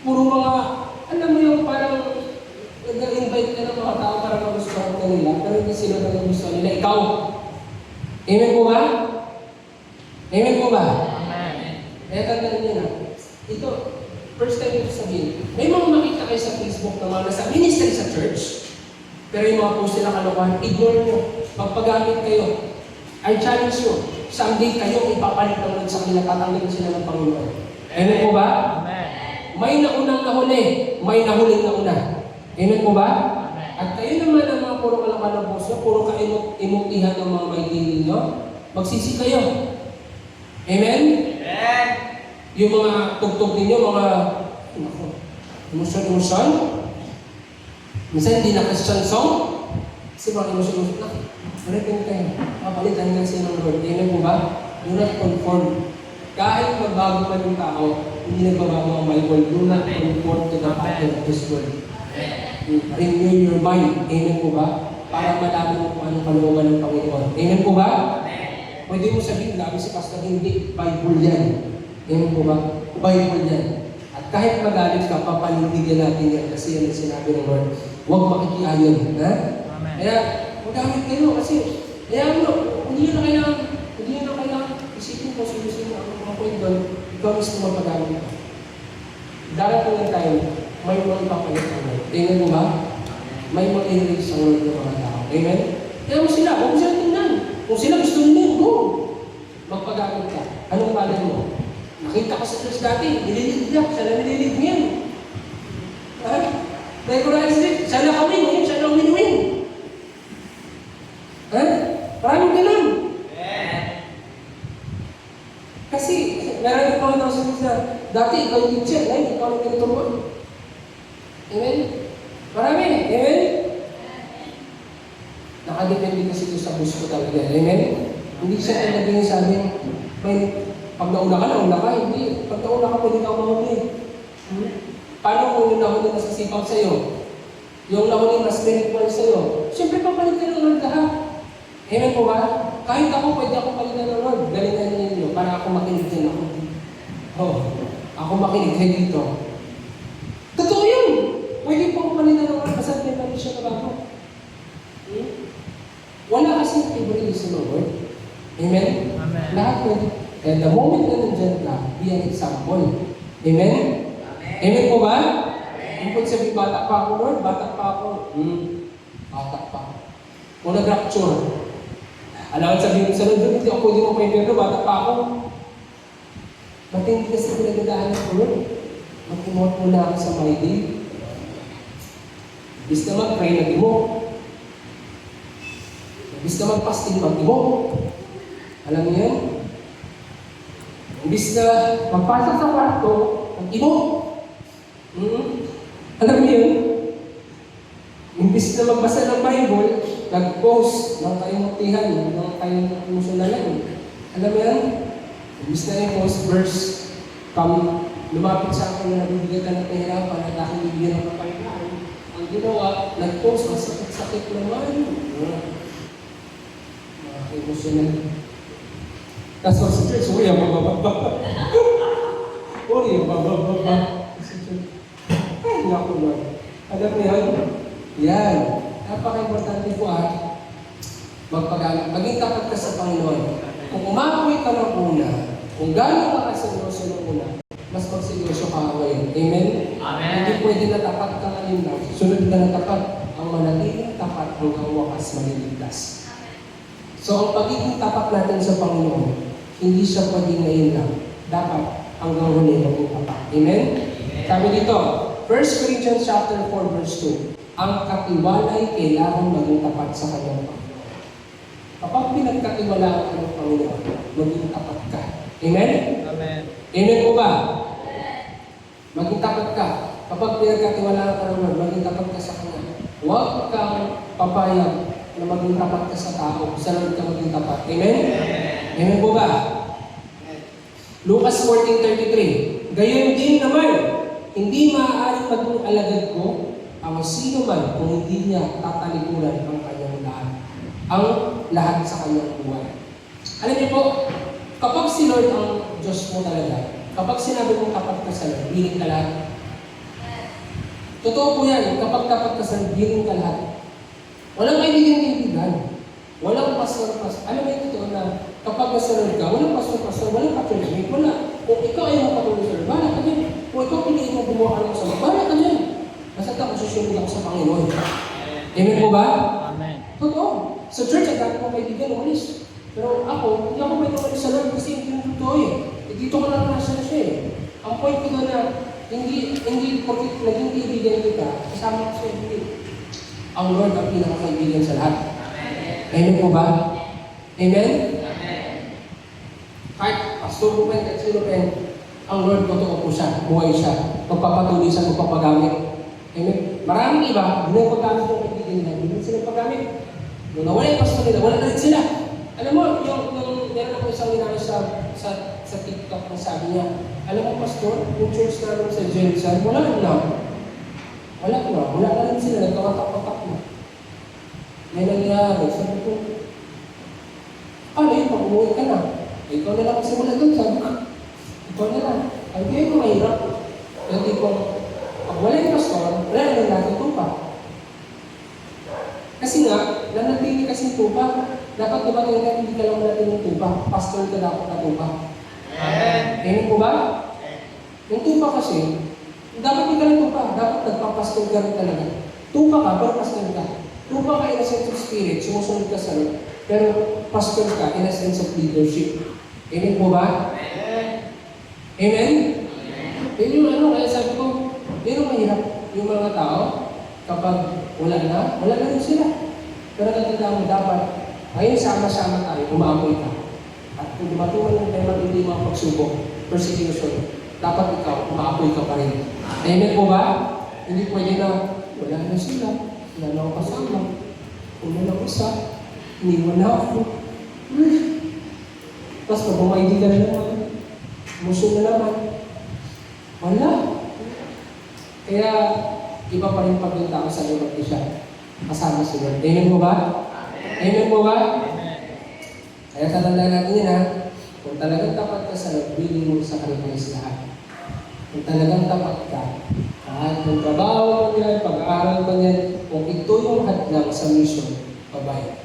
Puro mga, alam mo yung parang nag-invite ka ng mga tao para magustuhan ka nila, pero hindi sila nagustuhan nila. Ikaw. Amen po ba? Amen po ba? Amen. Kaya tandaan niyo na, ito, first time ito sabihin, may mga makita kayo sa Facebook na mga nasa ministry sa church, pero yung mga post nila kalokohan, ignore nyo. Magpagamit kayo. I challenge you, someday kayo ipapalit ng Lord sa kanila, tatanggalin sila ng Panginoon. Amen po ba? Amen. May naunang nahuli, may nahuling nauna. Amen po ba? Amen. At kayo naman ang mga puro kalokohan ng post nyo, puro kaimutihan ng mga maigilin nyo, magsisi kayo. Amen? Amen. Yung mga tugtog ninyo, mga emosyon. Minsan hindi na Christian song. Kasi mga emosyon na, repent kayo. Papalitan nga siya ng Lord. Amen po ba? Do not conform. Kahit magbago man yung tao, hindi nagbabago ang Bible. Do not conform to the pattern of this world. Renew your mind. Amen po ba? Para malaman mo kung anong kalooban ng Panginoon. Amen po ba? Pwede mo sabihin, labi si Pastor, hindi. Bible yan. Amen po ba? Bible yan. At kahit magalit ka, papanindigan natin yan kasi yan ang sinabi ng Lord. Huwag makikiayon. Ha? Amen. Kaya, magamit kayo kasi, kaya hindi nyo na kailangan isipin ko, sulusin mo ang mga point doon, ikaw mismo mapagamit ka. Darating ng time, may mga ipapalit ang Lord. Amen mo ba? May mga i-release ang Lord ng mga tao. Amen? Kaya mo sila, huwag mo sila tingnan. Kung sila gusto nila, go! Magpagamit ka. Anong palad mo? Nakita ka sa church dati, nililig niya, siya na nililig niya. Recognize it, siya na kawin, ngayon siya na win-win. Maraming ganun. Kasi, meron yung mga tao sa church na, dati ikaw yung teacher, ngayon ikaw yung tinuturuan. Amen? Marami, amen? Nakadepende kasi ito sa gusto talaga. Amen? Hindi siya naging sabi, pag nauna ka, hindi. Pag nauna ka, pwede ka mahuli. Paano kung yung nahuli na sa sipag sa'yo? Yung nahuli na spiritual sa'yo? Siyempre, papalit ka ng Lord lahat. Amen po ba? Kahit ako, pwede ako palitan ng Lord. Galingan ninyo para ako makinig din ako. Ako makinig kayo dito. Totoo yun! Pwede po ako palitan ng Lord. Basta may pali siya na bago. Wala kasing favorite sa Lord. Amen? Amen. Lahat pwede. And the moment na nandiyan ka, be an example. Amen? Amen po ba? Yung kung sabi, bata pa ako, Lord, bata pa ako. Bata pa. Kung nag-rapture, Alam ko sabihin ko sa Lord, hindi ako pwede mo pa impyerno, bata pa ako. Ba't hindi kasi pinagdadaanan ko Lord? Mag-imot muna ako sa my day. Ibig na mag-pray, nag-imot. Ibig na mag-fasting, mag-imot. Alam niyo yan? Ibig na magpasok sa kwarto, mag-imot. Alam niyo yun? Imbis na magbasa ng Bible, nag-post ng kayumutihan, ng kayumuso na lang. Alam mo yan? Imbis na yung post verse, lumapit sa akin na nabibigyan ka ng pahirapan at aking bibigyan ng kapayapaan. Ang ginawa, nag-post, ang sakit-sakit naman. Mga emotional. Tapos sa church, uy, ang bababa. Uy, ang bababa. Ay, naku Lord. Alam mo yan? Yan. Napaka-importante po magpagalang. Maging tapat ka sa Panginoon. Kung umapoy ka ng una, kung gano'n ka kaseryoso ng una, mas magseryoso ka ngayon. Amen? Amen. Hindi pwede na tapat ka ngayon lang. Sunod ka na tapat. Ang manatiling tapat hanggang wakas maliligtas. So, ang pagiging tapat natin sa Panginoon, hindi siya pwedeng ngayon lang. Dapat hanggang huli maging tapat. Amen? Sabi dito, 1 Corinthians chapter 4 verse 2, ang katiwalay kailangan maging tapat sa kanyang Panginoon. Kapag pinagkatiwalaan ka ng Panginoon, maging tapat ka. Amen? Amen. Amen po ba? Maging tapat ka. Kapag pinagkatiwalaan ka ng Lord, maging tapat ka sa Kanya. Huwag kang papayag na maging tapat ka sa tao. Sa Lord ka maging tapat. Amen? Amen po ba? Lucas 14:33, gayon din naman, hindi maaaring maging alagad ko ang sino man kung hindi niya tatalikuran ang kanyang lahat. Ang lahat sa kanyang buhay. Alam niyo po, kapag si Lord ang Diyos mo talaga, kapag sinabi mong tapat ka sa Lord, biling ka lahat. Totoo po yan, kapag tapat ka sa Lord, biling ka lahat. Walang kaibigan. Walang pastor-pastor. Alam mo yung totoo na kapag nasa Lord ka, walang pastor-pastor, walang ka-churchmate, wala. Kung ikaw ay makatulong sa Lord, bala ka dyan. Kung ikaw piliin mo gumawa ka ng masama, bala ka dyan. Basta ako susunod ako sa Panginoon. Amen po ba? Amen. Totoo. Sa church, ang dami kong kaibigan, umalis. Pero ako, hindi ako may umalis sa Lord kasi hindi yung totoo eh. Dito ko lang nasa siya eh. Ang point ko doon na, hindi porque naging kaibigan kita, kasama ko sa hindi. Ang Lord ang pinakakaibigan sa lahat. Amen po ba? Amen? Kahit pastor po pa, kahit sino pa, ang Lord totoo po siya, buhay siya, magpapatuloy siya, magpapagamit. Amen? Maraming iba, hindi na paggamit ng kaibigan nila, hindi sila paggamit. Nung nawala yung pastor nila, wala na rin sila. Alam mo, meron ako isang ginagawa sa TikTok na sabi niya, alam mo pastor, yung church namin sa Jensen, wala na. Wala na rin sila, nagkawatak-watak na. May nangyari, sabi ko, paano yun, pag umuwi ka na? Ikaw na lang kasi wala doon, sabi ko. Ikaw na lang. Ay, kaya ko mahirap. Hindi ko, pag wala yung pastor, wala na rin natin tupa. Kasi nga, nanatili kasi tupa. Dapat dumating ka, hindi ka lang natin yung tupa. Pastor ka dapat na tupa. Amen po ba? Yung tupa kasi, dapat hindi ka lang tupa. Dapat nagpapastor ka rin talaga. Tupa ka, pero pastor ka. Tupa ka in a sense of spirit, sumusunod ka sa Lord. Pero pastor ka in a sense of leadership. Amen po ba? Amen? Yun yung kaya sabi ko, yun ang mahirap. Yung mga tao, kapag wala na rin sila. Pero natanda mo dapat, ngayon sama-sama tayo, umaamoy ka. At kung dumatungan ng tayo hindi mga pagsubok, persecution, dapat ikaw, umaapoy ka pa rin. Amen po ba? Hindi pwede na, wala na sila, wala na ako kasama. Kung wala ko isa, iniwan na ako. Tapos pag bumaydi ka na naman, muso na naman. Wala. Kaya, iba pa rin pag yung tao sa iyo mag-isa. Kasama si Lord. Amen mo ba? Amen mo ba? Kaya tatandaan natin yan ha. Kung talagang tapat ka sa Lord, bilhin mo sa Kanyang lahat. Kung talagang tapat ka, kahit kung trabaho mo yan, pag-aaral mo yan, kung ito yung hadlang sa mission, babay.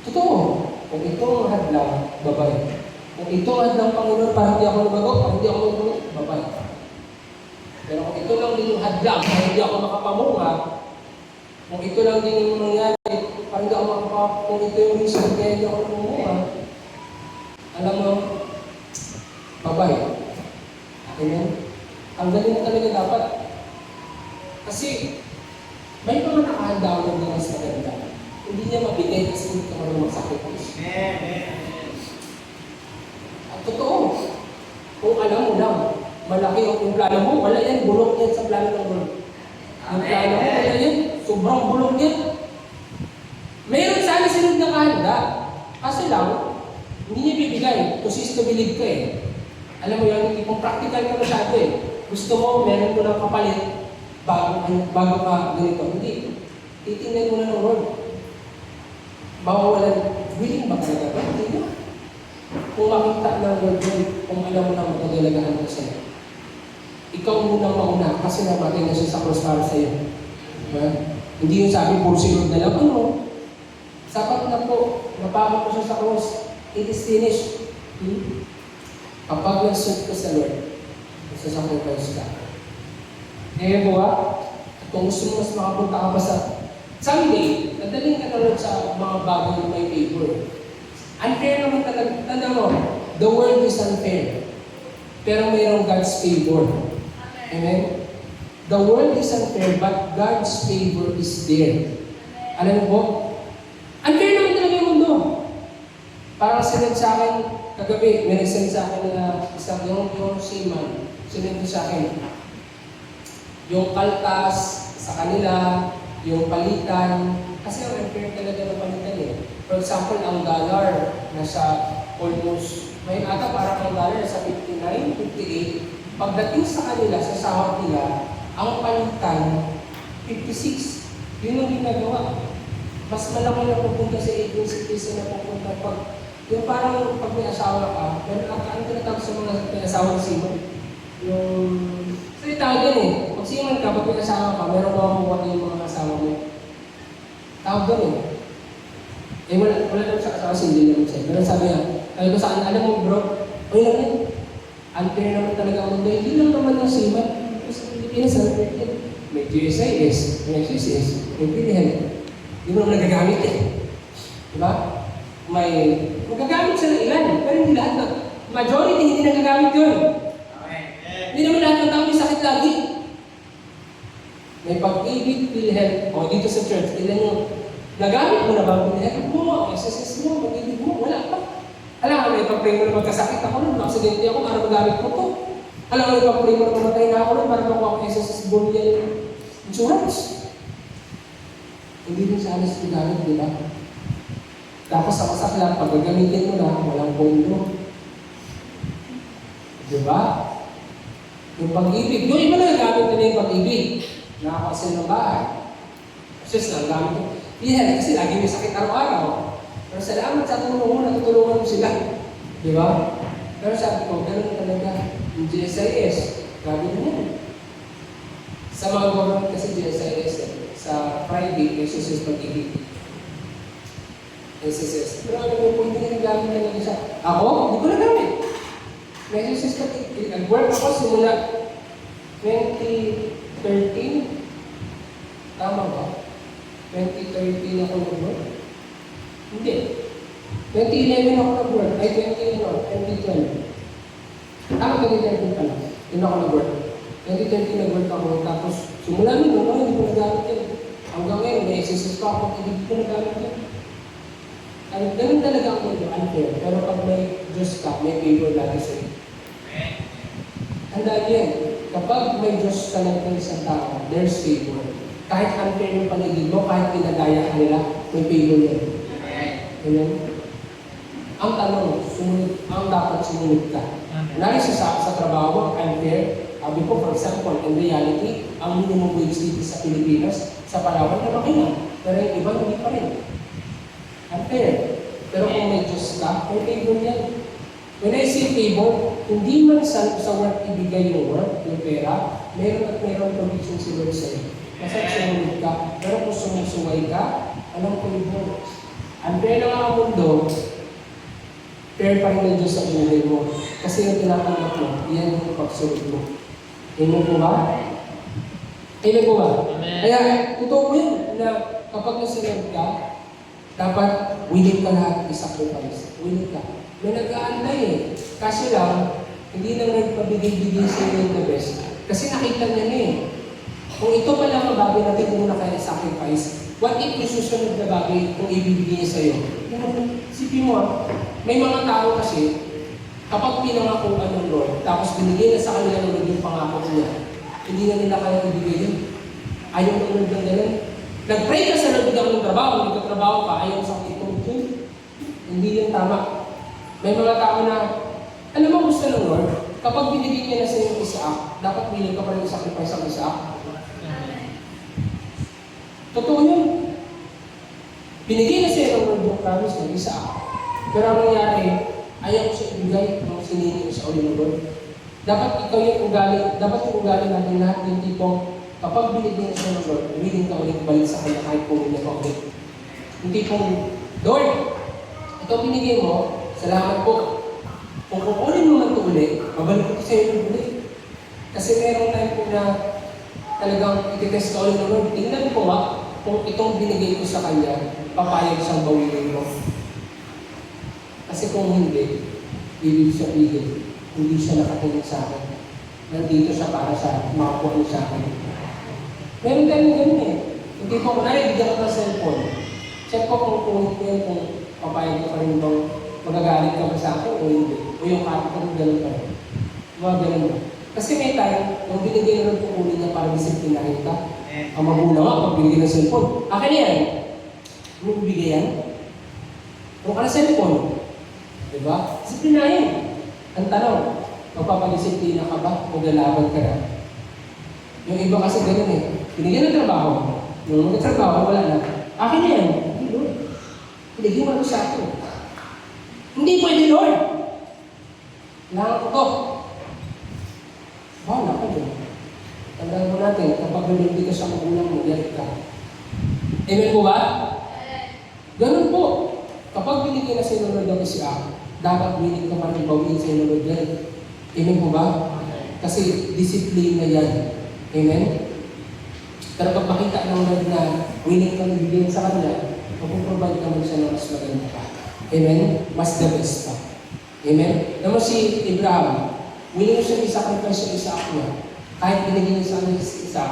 Totoo. Kung ito ang hadlang, babay. Kung ito ang hadlang Panginoon, para hindi ako lumago, para hindi ako lumago, babay. Pero kung ito lang din yung hadlang, para hindi ako makapamunga, kung ito lang din yung nangyari, parang hindi ako kung ito yung reason kaya hindi ako nangunguha. Alam mo, babay. Amen? Ang galing mo talaga dapat. Kasi, may mga nakahanda ako ng mas maganda. Hindi niya mabigay kasi hindi ka marunong magsacrifice. At totoo, kung alam mo lang, malaki yung plano mo, wala yan, bulok yan sa plano ng Lord. Yung plano mo, wala yan, sobrang bulok yan. Mayroon sana sinod na kahanda. Kasi lang, hindi niya bibigay. Kusis to believe ka eh. Alam mo yan, hindi kung practical ka masyado eh. Gusto mo, meron mo ng kapalit bago ka ganito. Hindi. Titingnan mo na ng Lord. Mawawalan, willing ba talaga ba? Hindi na. Kung makita ng Lord yun, kung alam mo na magdadalagahan mo sa'yo. Ikaw munang mauna kasi namatay na siya sa cross para sa'yo. Diba? Hindi yung sabi, puro si Lord na lang. Ano? Sapat na po, napakot ko siya sa cross. It is finished. Kapag nag-serve ka sa Lord, magsasacrifice ka. Kaya po ba? Kung gusto mo mas makapunta ka pa sa someday, nadaling ka na Lord sa mga bagay na may favor. Unfair naman talaga. Tanda mo, the world is unfair. Pero mayroong God's favor. Amen? The world is unfair, but God's favor is there. Alam mo po? Unfair naman talaga yung mundo. Parang sinend sa akin, kagabi, may nag-send sa akin na isang yung seaman, sinend sa akin. Yung kaltas sa kanila, yung palitan, kasi ang unfair talaga ng palitan eh. For example, ang dollar, nasa almost, may ata parang ang dollar sa 59, 58. Pagdating sa kanila, sa sahod nila, ang palitan, 56. Yun ang ginagawa. Mas malaki na pupunta sa agency kaysa na pupunta pag yung parang pag may asawa ka, meron ang tinatawag sa mga may asawa ng seaman. Yung, so tawag yan eh. Pag seaman ka, pag may asawa ka, meron makakuha yung mga asawa mo. Tawag doon eh. Eh wala lang sa asawa, hindi naman siya. Pero sabi niya, sabi ko sa akin, alam mo bro, okay lang yan. Unfair naman talaga ang mundo. Hindi lang naman yung seaman. Sa Pilipinas, unfair yan. May GSIS, may SSS, may PDL. Hindi mo naman nagagamit eh. Diba? May magagamit sa ilan, pero hindi lahat na. Majority, hindi nagagamit yun. Hindi naman lahat ng tao may sakit lagi. May pag-ibig, PhilHealth, o dito sa church, ilan yung nagamit mo na ba ang PhilHealth mo, SSS mo, pag-ibig mo, wala pa. Alam ka, may pag-pray mo na magkasakit ako nun, aksidente ako, para magamit ko to. Alam ka, may pag-pray mo na mamatay na ako nun, para makuha ko SSS Bolian Insurance. Hindi rin sa alas nagamit, di ba? Tapos sa masaklang, pag gagamitin mo na, walang pondo. Diba? Yung pag-ibig, yung iba na nagamit nila yung pag-ibig. Nakakasin ng bahay. Kasi lang gamit ko. Yeah, kasi lagi may sakit araw-araw. Pero salamat sa tulong mo, natutulungan mo sila. Diba? Pero sabi ko, ganun talaga. Yung GSIS, gabi na yan. Sa mga government kasi GSIS, sa Friday, SSS pag-ibig. SSS. Pero ano yung point na nagamit na lang isa? Ako? Hindi ko nagamit. May SSS pag-ibig. Nag-work ako simula 2013. Tama ba? 2013 ako nag-work? Hindi. 2011 ako nag-work. Ay, 2012. Tama, 2013 pala. Yun ako nag-work. 2013 nag-work ako. Tapos, simula nung hindi ko nagamit yun. Hanggang ngayon, may SSS pa ako. Hindi ko nagamit yun. Ay, ganun talaga ang mundo, unfair. Pero pag may Diyos ka, may favor lagi sa'yo. Tandaan yan, kapag may Diyos ka lang ng isang tao, there's favor. Kahit unfair yung paligid mo, kahit pinagaya ka nila, may favor yan. Amen? Ang tanong, sumunod, ang dapat sumunod ka. Lagi sa trabaho, unfair. Sabi ko, for example, in reality, ang minimum wage dito sa Pilipinas, sa Palawan, na makina. Pero yung iba, hindi pa rin. Unfair. Pero kung may Diyos ka, may favor yan. When I say favor, hindi man sa work ibigay yung work, yung pera, meron at meron provision si Lord sa'yo. Kasi sumunod ka, pero kung sumusuway ka, alam ko yun. Unfair lang ang mundo, fair pa rin ang Diyos sa buhay mo. Kasi yung tinatanggap mo, yan yung pagsunod mo. Amen po ba? Amen po ba? Amen. Kaya, totoo po yun, na kapag nasunod ka, Dapat willing ka lahat i-sacrifice. Willing ka. May nag-aantay eh. Kasi lang, hindi lang nagpabigay-bigay sa iyo yung the best. Kasi nakita niya na eh. Kung ito pa lang ang bagay natin kung muna kaya sacrifice, what if yung susunod na bagay kung ibibigay niya sa iyo? Sipin mo may mga tao kasi, kapag pinangakuan ng Lord, tapos binigay na sa kanila ng Lord yung pangako niya, hindi na nila kaya ibigay yun. Ayaw ng Lord ng ganun. Nag-pray ka sa Lord ng trabaho, hindi ka trabaho ka, ayaw sa itong ito. Hindi yan tama. May mga tao na, alam mo gusto ng Lord, kapag binigay niya na sa iyo yung Isaac, dapat willing ka pa rin sacrifice ang Isaac. Totoo yun. Binigay na sa iyo ng Lord yung promise ng Isaac. Pero ang nangyari, ayaw ko siya ibigay ng sinini ko sa uli ng Lord. Dapat ikaw yung ugali, dapat yung ugali natin lahat yung tipong kapag binigay na siya ng Lord, willing ka ulit balik sa kanya kahit kung hindi ka ulit. Yung tipong, Lord, ito binigay mo, salamat po. Kung kukunin mo man ito ulit, mabalik ko sa iyo ulit. Kasi meron tayo po na talagang ititest ka ulit ng Lord. Tingnan ko kung itong binigay ko sa kanya, papayag siyang bawinin mo. Kasi kung hindi, ibig sabihin, hindi siya nakatingin sa akin. Nandito siya para sa makakuha niya sa akin. Meron tayong ganun eh. Hindi ko, kunwari, bigyan ko ng cellphone. Check ko kung kunin ko yun, kung papayag ka pa rin bang magagalit ka ba sa akin o hindi. O yung kata ko, gano'n pa rin. Mga ganun ba? Kasi may tayo, kung binigay na rin kukunin niya para disiplinahin ka, ang magulang nga, pag binigay ng cellphone, akin yan. Ano bibigay yan? Kung ka na cellphone, diba? Disiplinahin. Ang tanong, magpapadisiplina ka ba o lalaban ka na? Yung iba kasi ganun eh. Binigyan ng trabaho. Yung magtrabaho, wala na. Akin na yan. Hindi, Lord. Binigyan mo sa akin. Hindi pwede, Lord. Kailangan ko to. Bahala ka dyan. Tandaan mo natin, kapag hindi ka sa magulang mo, galit ka. Amen po ba? Ganun po. Kapag binigyan na sa inyo ng Lord si Ako, dapat willing ka man ibawin sa inyo ng Lord. Amen po ba? Kasi disiplina yan. Amen? Pero pag makita ng Lord na willing kang ibigay sa Kanya, magpaprovide ka mo siya ng mas maganda pa. Amen? Mas the best pa. Amen? Naman si Abraham, willing mo siya i-sacrifice yung Isaac niya. Kahit binigyan niya sa kanya si Isaac.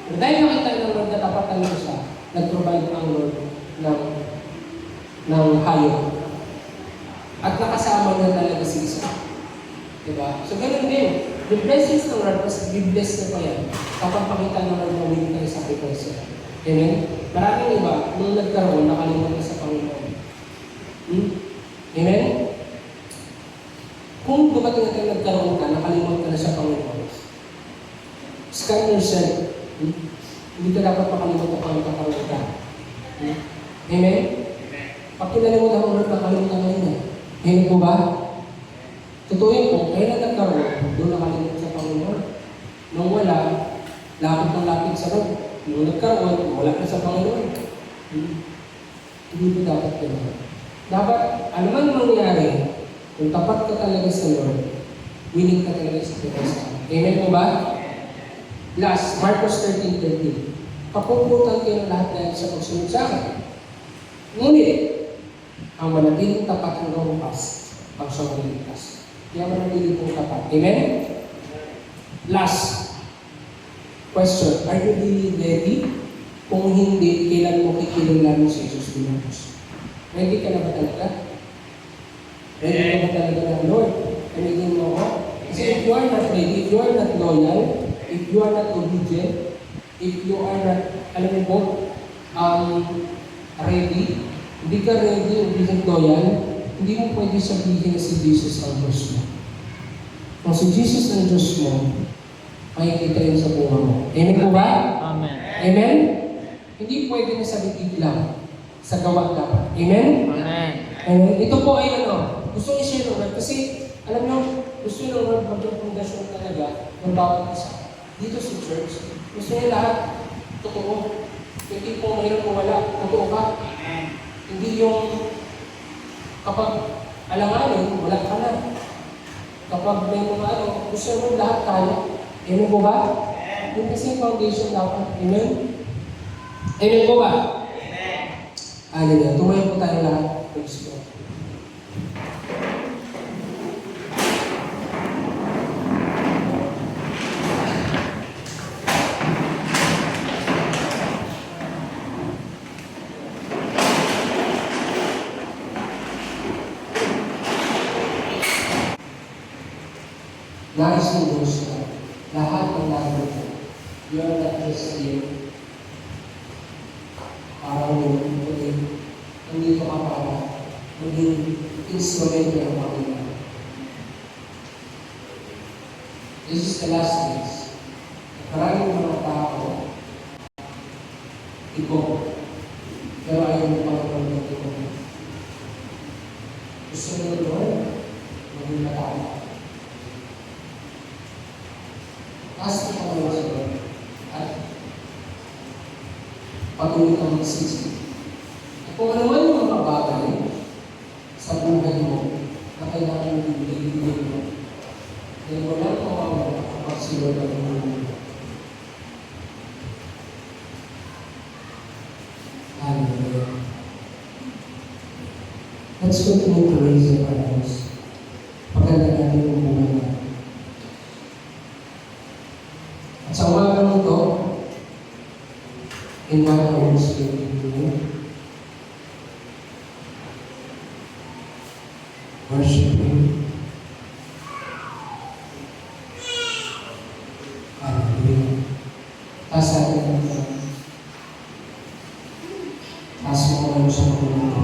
Pero dahil nakita ng Lord na dapat talaga siya, nag-provide ang Lord ng hayop. At nakasama niya talaga si Isaac. Diba? So ganun din. The blessings ng Lord, mas be-bless na pa yan kapag pakita ng Lord na willing tayo sacrifice yan. Amen? Maraming iba, nung nagkaroon, nakalimutan sa Panginoon. Amen? Kung dumating na tayo nagkaroon ka, nakalimutan ka na sa Panginoon. Scan yourself. Hindi ka dapat makalimutan kung nagkakaroon ka. Amen? Pag kinalimutan mo Lord, nakalimutan ka na. Amen po ba? Totoo yun po, kaya na nagkaroon, doon nakalimutan sa Panginoon. Nung wala, lapit ng lapit sa Lord. Nung nagkaroon, wala ka sa Panginoon. Hindi po dapat ganun. Dapat, ano man mangyari, kung tapat ka talaga sa Lord, willing ka talaga sa Panginoon. Amen po ba? Last, Marcos 13:13. Kapuputan kayo lahat dahil sa pagsunod sa akin. Ngunit, ang manatiling tapat ng lumpas, ang siyang maligtas. Kaya manatiling pong tapat. Amen? Last question. Are you really ready? Kung hindi, kailan mo kikilalanin si Jesus bilang Diyos? Ready ka na ba talaga? Ready ka ba talaga ng Lord? Ready mo ako? Kasi if you are not ready, if you are not loyal, if you are not obedient, if you are not, alam mo po, ready, hindi ka ready, obedient, loyal, hindi mo pwede sabihin na si Jesus ang Diyos mo. Kung si Jesus ang Diyos mo, makikita yun sa buhay mo. Amen po ba? Amen. Amen? Hindi pwede na sa bibig lang, sa gawa dapat. Amen? Amen. Amen? Ito po ay gusto i-share ng Lord kasi, alam nyo, gusto ng Lord maging pundasyon talaga ng bawat isa. Dito sa church, gusto niya lahat totoo. Hindi po mayroon o wala, totoo ka. Hindi yung kapag alanganin, wala ka na. Kapag may mga gusto mo lahat tayo. Amen po ba? Yung kasi foundation dapat. Amen? Amen po ba? Amen. Hallelujah. Tumayo po tayo lahat. Praise God. Nais ng Diyos na lahat ng nandito, you're not just here para kundi nandito ka para maging instrumento ng Panginoon. This is the last days. Maraming mga tao, iko, pero ayaw mo Panginoon ng iko. Gusto nyo Lord, maging matao. Taas ka naman sa Lord at patuloy kang magsisi. At kung ano man yung mga bagay sa buhay mo na kailangan mo ibigay mo, dahil walang mawawala kapag si Lord ang tumulong mo. Hallelujah. Let's continue to raise our hands. Pagkala natin yung buhay natin. At sa umagang ito, invite the Holy Spirit into you. Worship Him. Hallelujah. Taas natin ang ito. Taas mo kayo sa pagkakas.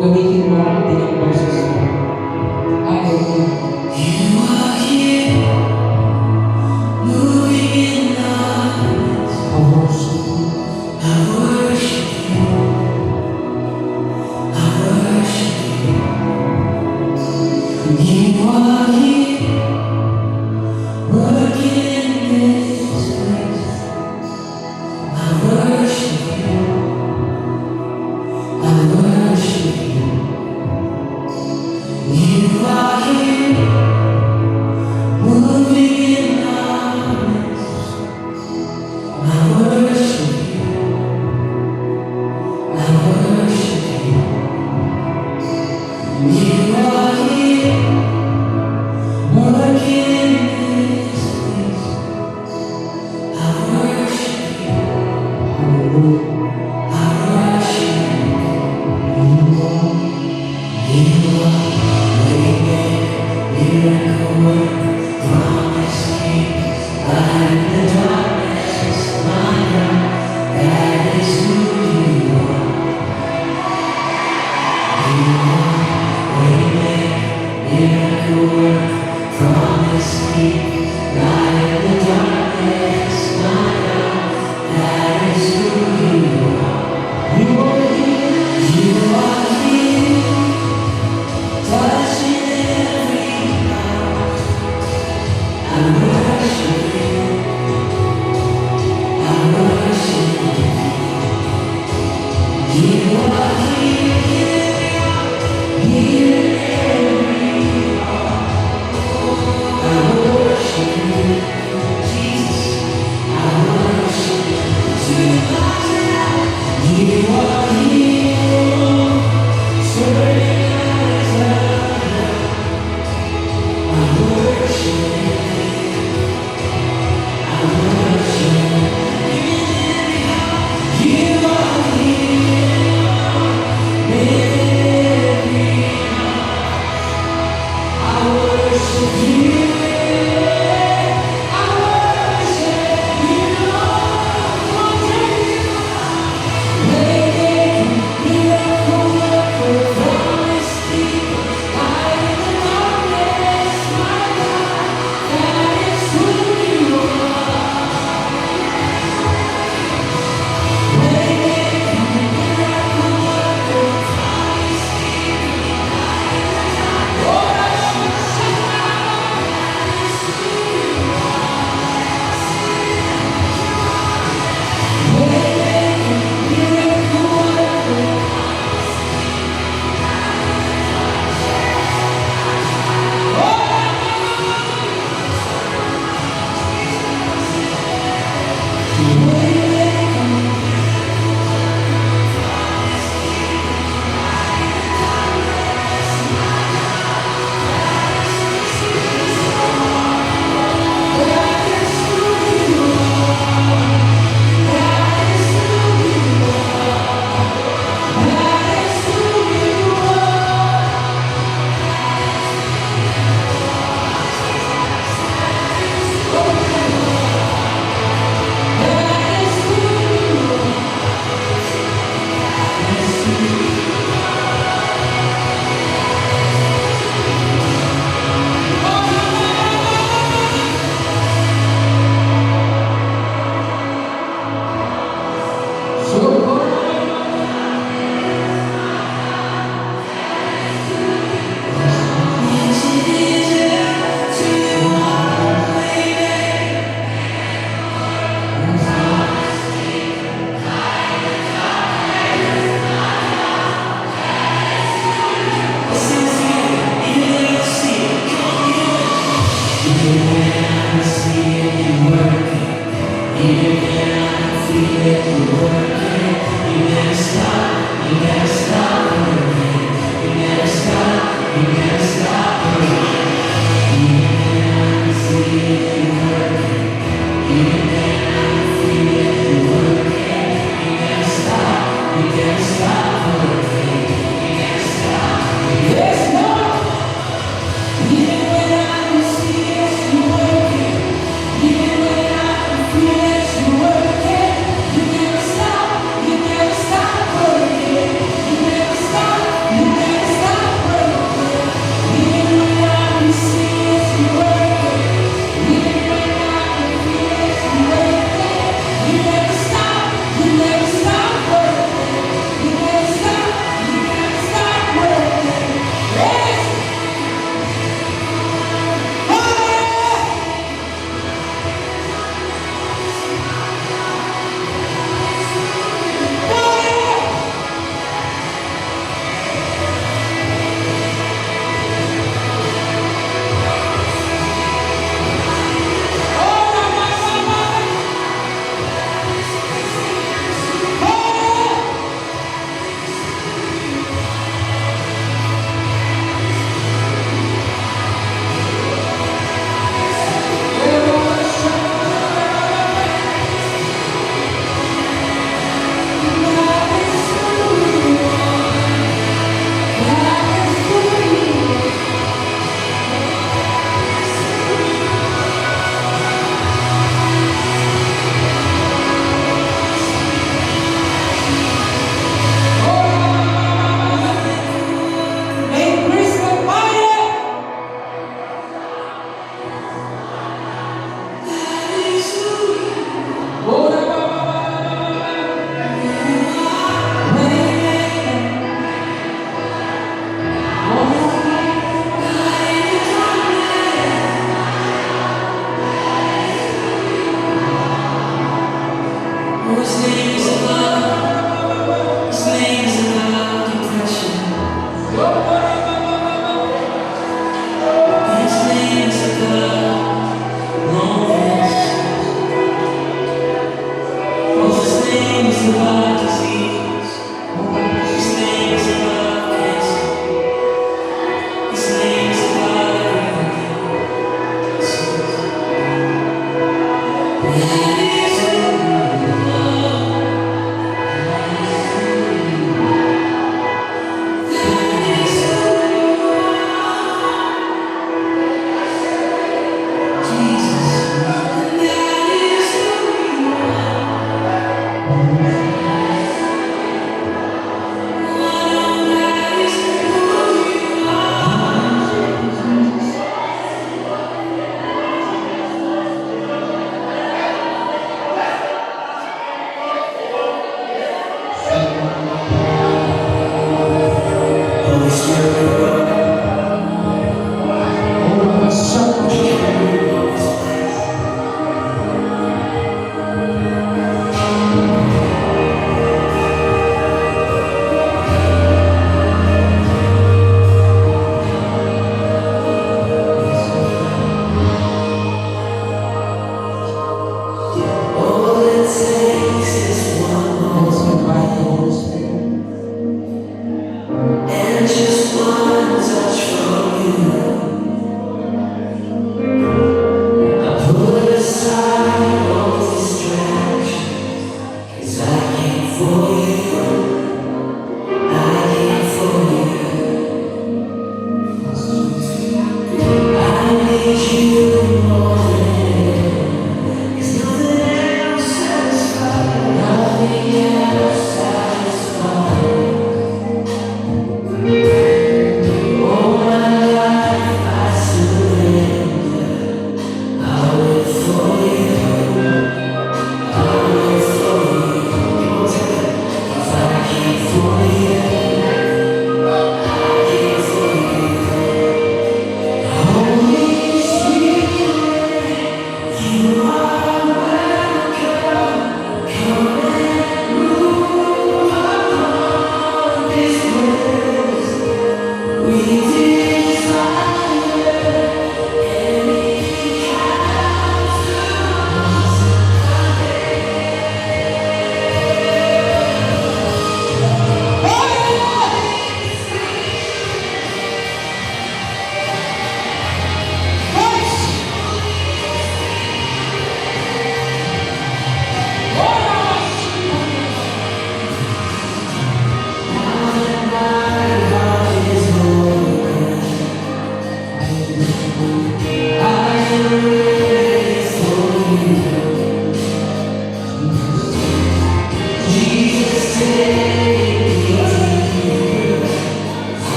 Gamitin mo ang ating boses mo. Hallelujah. You are here, moving in us. I worship you. I worship you. I worship you. You are here, working in this place. I worship you. I worship you. You are here, moving in our midst. I worship you. I worship you. You are here, working in this place. I worship you. Hallelujah. I worship you. You are miracle worker, promise keeper, light in the darkness, my God, that is who you are. You are waymaker, miracle worker, promise keeper, light in the darkness, my God, that is who you are. You are here, you are here, touching every heart. I worship you. I worship you. You are here, here in every heart. I worship you, Jesus. I worship you. You are here, turning eyes up. I worship you.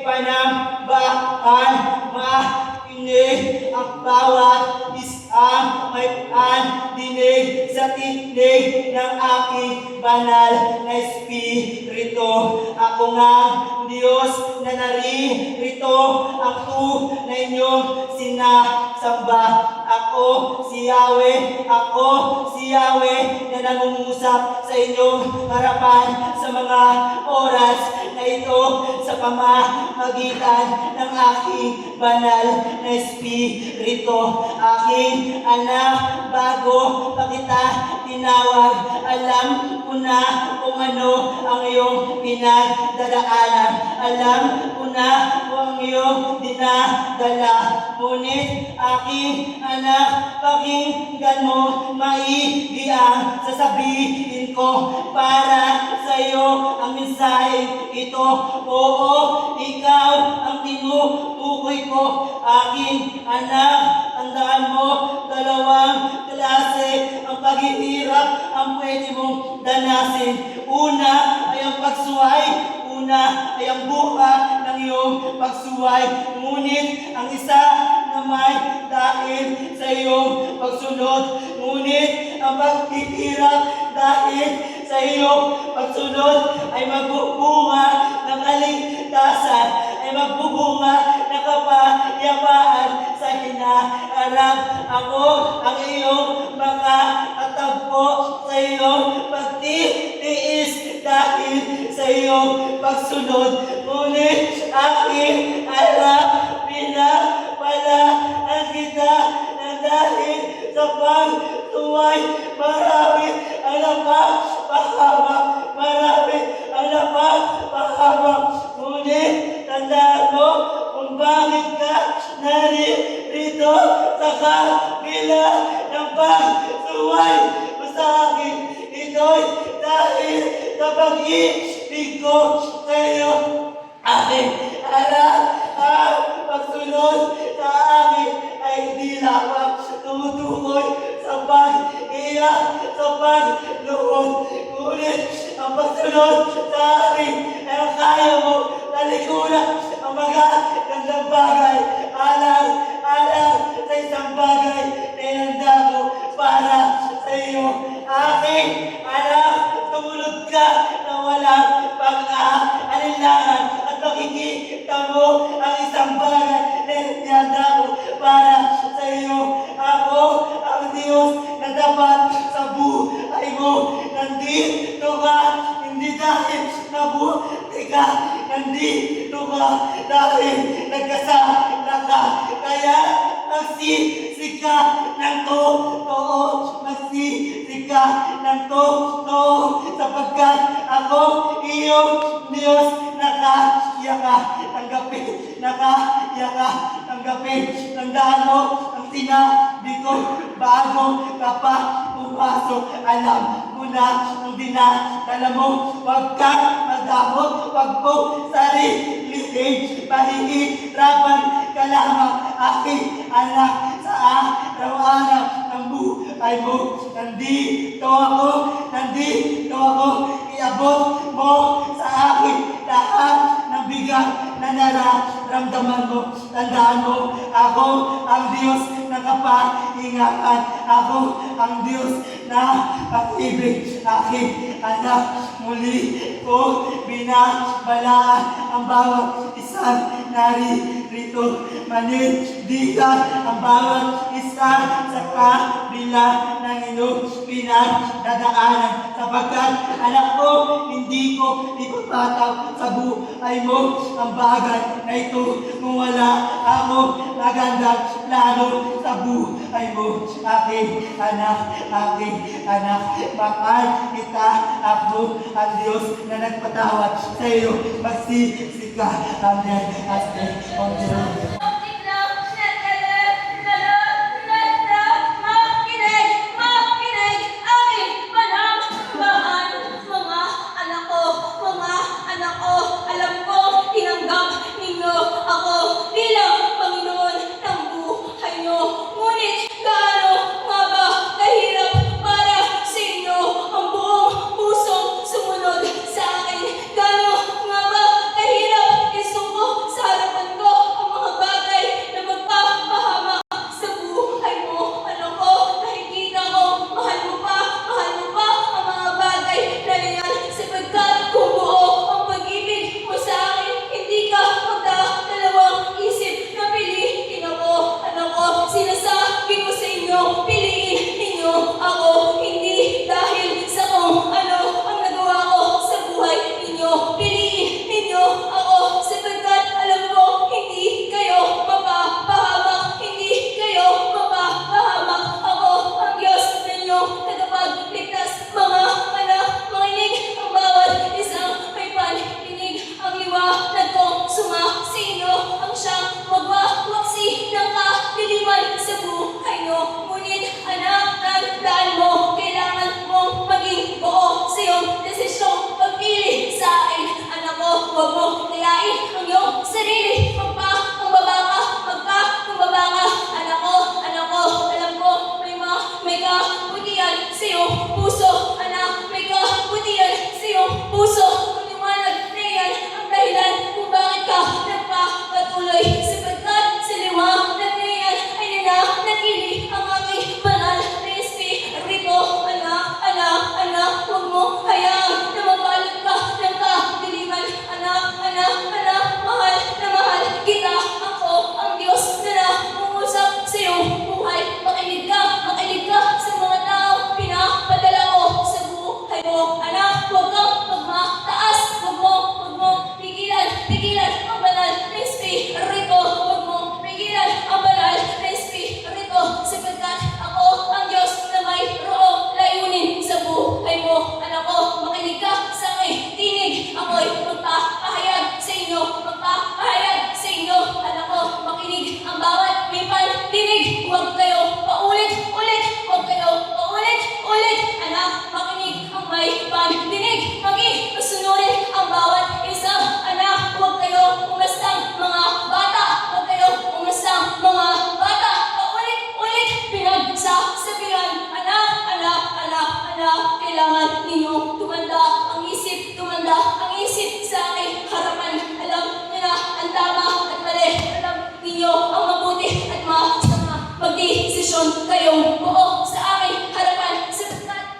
Panambahan, makinig ang bawat isang may pandinig sa tinig ng aking banal na espiritu. Ako nga, Diyos na naririto, ang tunay niyong sinasamba. Ako si Yahweh na nangungusap sa inyong harapan sa mga oras na ito sa pamamagitan ng aking banal na espiritu. Aking anak, bago pa kita tinawag, alam ko na kung ano ang iyong pinagdadaanan. Alam ko na kung ang iyong dinadala. Ngunit aking anak, pakinggan mo maigi ang sasabihin ko para sa iyo ang mensahe ito. Oo, ikaw ang tinutukoy ko, aking anak. Tandaan mo, dalawang klase ang paghihirap ang pwede mong danasin. Una ay ang pagsuway, una ay ang buka ng iyong pagsuway. Ngunit ang isa naman dahil sa iyong pagsunod. Ngunit ang paghihirap dahil sa iyong pagsunod ay magbubunga ng kaligtasan, ay magbubunga ng kapayapaan sa hinaharap. Ako ang iyong makakatagpo sa iyong pagtitiis dahil sa iyong pagsunod. Ngunit aking alam, pinapalaan kita na dahil sa pagtuway, marami ang napapahamak, marami ang napapahamak. Ngunit tandaan mo kung bakit ka naririto sa kabila ng pagtuway mo sa akin. Ito'y dahil sa pag-ibig ko sa iyo. Aking alam ang pagsunod sa akin ay hindi lamang tumutukoy sa pag-iyak, sa pagluhod. Ngunit ang pagsunod sa akin kailangan at makikita mo ang isang bagay na inihanda ko para sa iyo. Ako ang Diyos na dapat sa buhay mo. Nandito ka, hindi dahil nabuti ka. Nandito ka dahil nagkasala ka. Kaya magsisika ng totoo. Magsisika ng totoo. Sapagkat ako, iyong Diyos, nakaya ka. Nakaya ka. Tanggapin. Tandaan mo ang sinabi ko bago ka pa pumasok. Alam mo na ang dinadala mo. Huwag kang madamot. Huwag mo sarilihin. Mahihirapan ka lamang, aking anak, sa araw-araw ng buhay mo. Nandito ako. Iabot mo sa akin lahat ng bigat na nararamdaman mo. Tandaan mo, ako ang Diyos na kapahingahan. Ako ang Diyos na pag-ibig. Aking anak, muli ko binabalaan ang bawat isang naririto. Manindigan ang bawat isa sa kabila ng iyong pinagdadaanan. Sapagkat anak ko, hindi ko ipapataw sa buhay mo ang bagay na ito. Kung wala ako magandang plano sa buhay mo. Aking anak, mahal kita. Ako ang Diyos na nagpatawad sa iyo. Magsisika. Amen. Amen.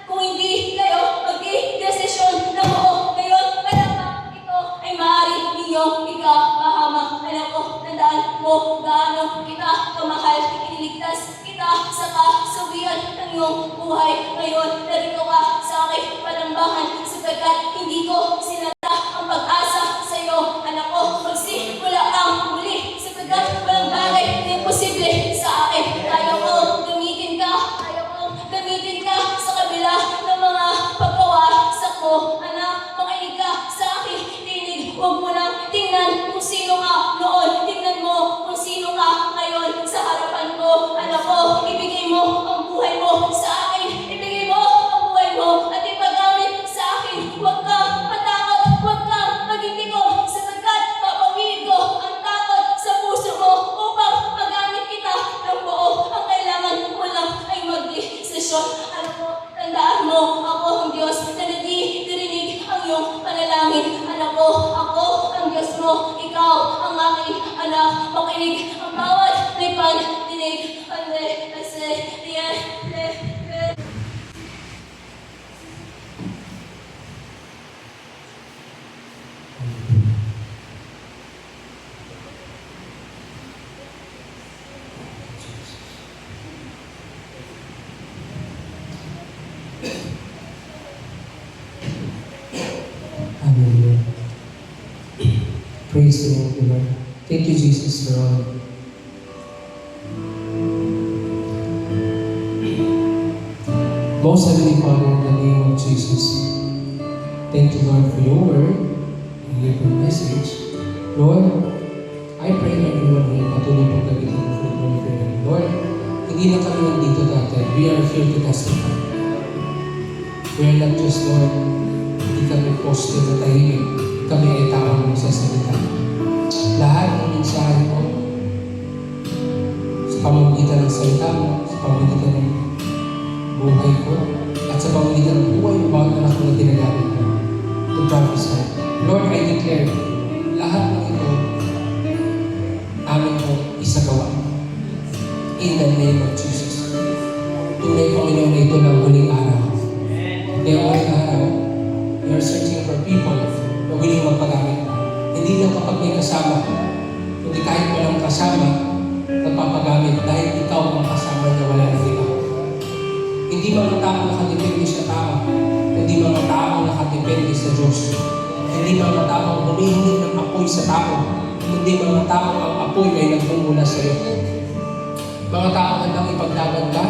Kung hindi kayo magdidesisyon na buo ngayon, malamang ito ay maaaring sawian ng iyong buhay. Ngayon, narito ka sa aking palambahan sapagkat hindi ko sinata ang pag-asa sa iyo. Anak ko, magsimula kang muli sapagkat walang bagay na imposible sa akin. Kaya ko gamitin ka sa kabila ng mga pagkawasak ko. Anak, makinig ka sa aking tinig. Huwag mo nang tingnan kung sino ka noon. Tingnan mo kung sino ka ngayon sa harapan ko. Anak ko, ibigay mo ang buhay mo sa akin. Ibigay mo ang buhay mo at ipagamit sa akin. Huwag kang matakot, huwag kang maging tikot sapagkat papawiin ko ang takot sa puso mo upang magamit kita ng buo. Ang kailangan mo lang ay mag-desisyon. Alam mo, tandaan mo, ako ang Diyos na nagdirinig ang iyong panalangin. Anak ko, ako ang Diyos mo. Ikaw ang aking anak. Makinig ang bawat may pandinig. Hallelujah. Praise the Lord. Thank you, Jesus, for all. Most Heavenly Father, in the name of Jesus, thank you, Lord, for your word and your message. Lord, I pray everyone here patuloy pong gamitin mo for your name. Lord, hindi na kami nandito dati. We are here to testify. We are not just, Lord, hindi kami poste na tahimik. Kami ay taong magsasalita. Lahat ng mensahe mo, sa pamamagitan ng salita mo, sa pamamagitan ng buhay ko, at sa pamamagitan ng buhay ng bawat anak ko na ginagamit mo, to prophesy. Lord, I declare, lahat ng ito, amin ko isagawa. In the name of Jesus. Tunay, Panginoon, na ito ng huling araw. Kaya huling araw, we are searching for people na willing magpagamit. Hindi lang kapag may kasama, kundi kahit walang kasama, nagpapagamit dahil ikaw ang kasama niya, wala na ikaw. Hindi mga tao nakadepende sa tao, kundi mga tao nakadepende sa Diyos. Hindi mga tao humihingi ng apoy sa tao, kundi mga tao ang apoy ay nagmumula sa iyo. Mga tao handang ipaglaban ka,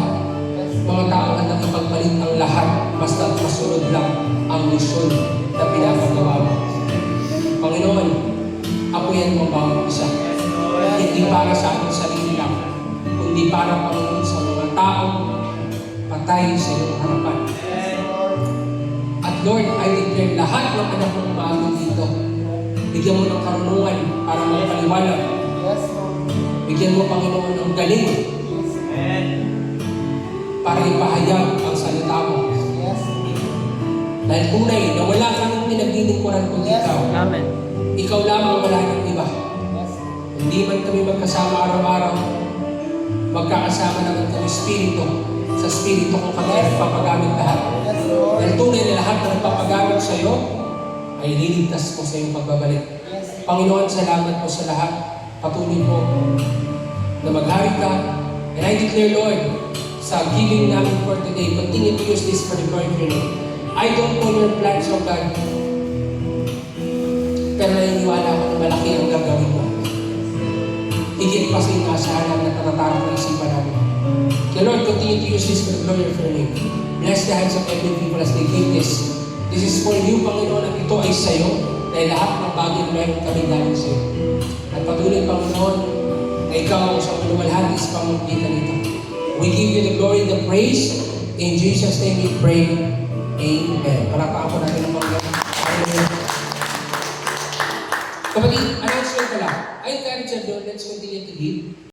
mga tao handang ipagpalit ang lahat, basta masunod lang ang misyon na pinapagawa mo. Panginoon, apoyan mo bawat isa. Hindi para sa ating sarili lang, kundi para, Panginoon, sa mga tao patay sa iyong harapan. At Lord, I declare lahat ng anak mong umaagod dito, bigyan mo ng karunungan para magpaliwanag. Bigyan mo, Panginoon, ng galing para ipahayag ang salita mo. Dahil tunay na wala kang pinaglilingkuran kundi ikaw. Amen. Ikaw lamang, wala ng iba. Hindi man kami magkasama araw-araw, magkakasama naman kami spirito. Sa spirito kung kami ay nagpapagamit lahat. Dahil tunay na lahat na nagpapagamit sa iyo, ay liligtas mo sa iyong pagbabalik. Panginoon, salamat po sa lahat. Patuloy po na maghari ka. And I declare, Lord, sa giving namin for today, continue to use this for the glory of your name. I don't know your plans, O God. Pero naniniwala ako na malaki ang gagawin mo. Higit pa sa inaasahan namin at natatarap ng isipan namin. The Lord, continue to use this for the glory of your name. Bless the hands of every people as they give this. This is for you, Panginoon, at ito ay sa iyo. Dahil lahat ng bagay na meron kami dahil sa iyo. At patuloy, Panginoon, na ikaw sa maluwalhati sa pamamagitan nito. We give you the glory and the praise. In Jesus' name we pray. Amen. Palakpakan po natin ang mga kapatid,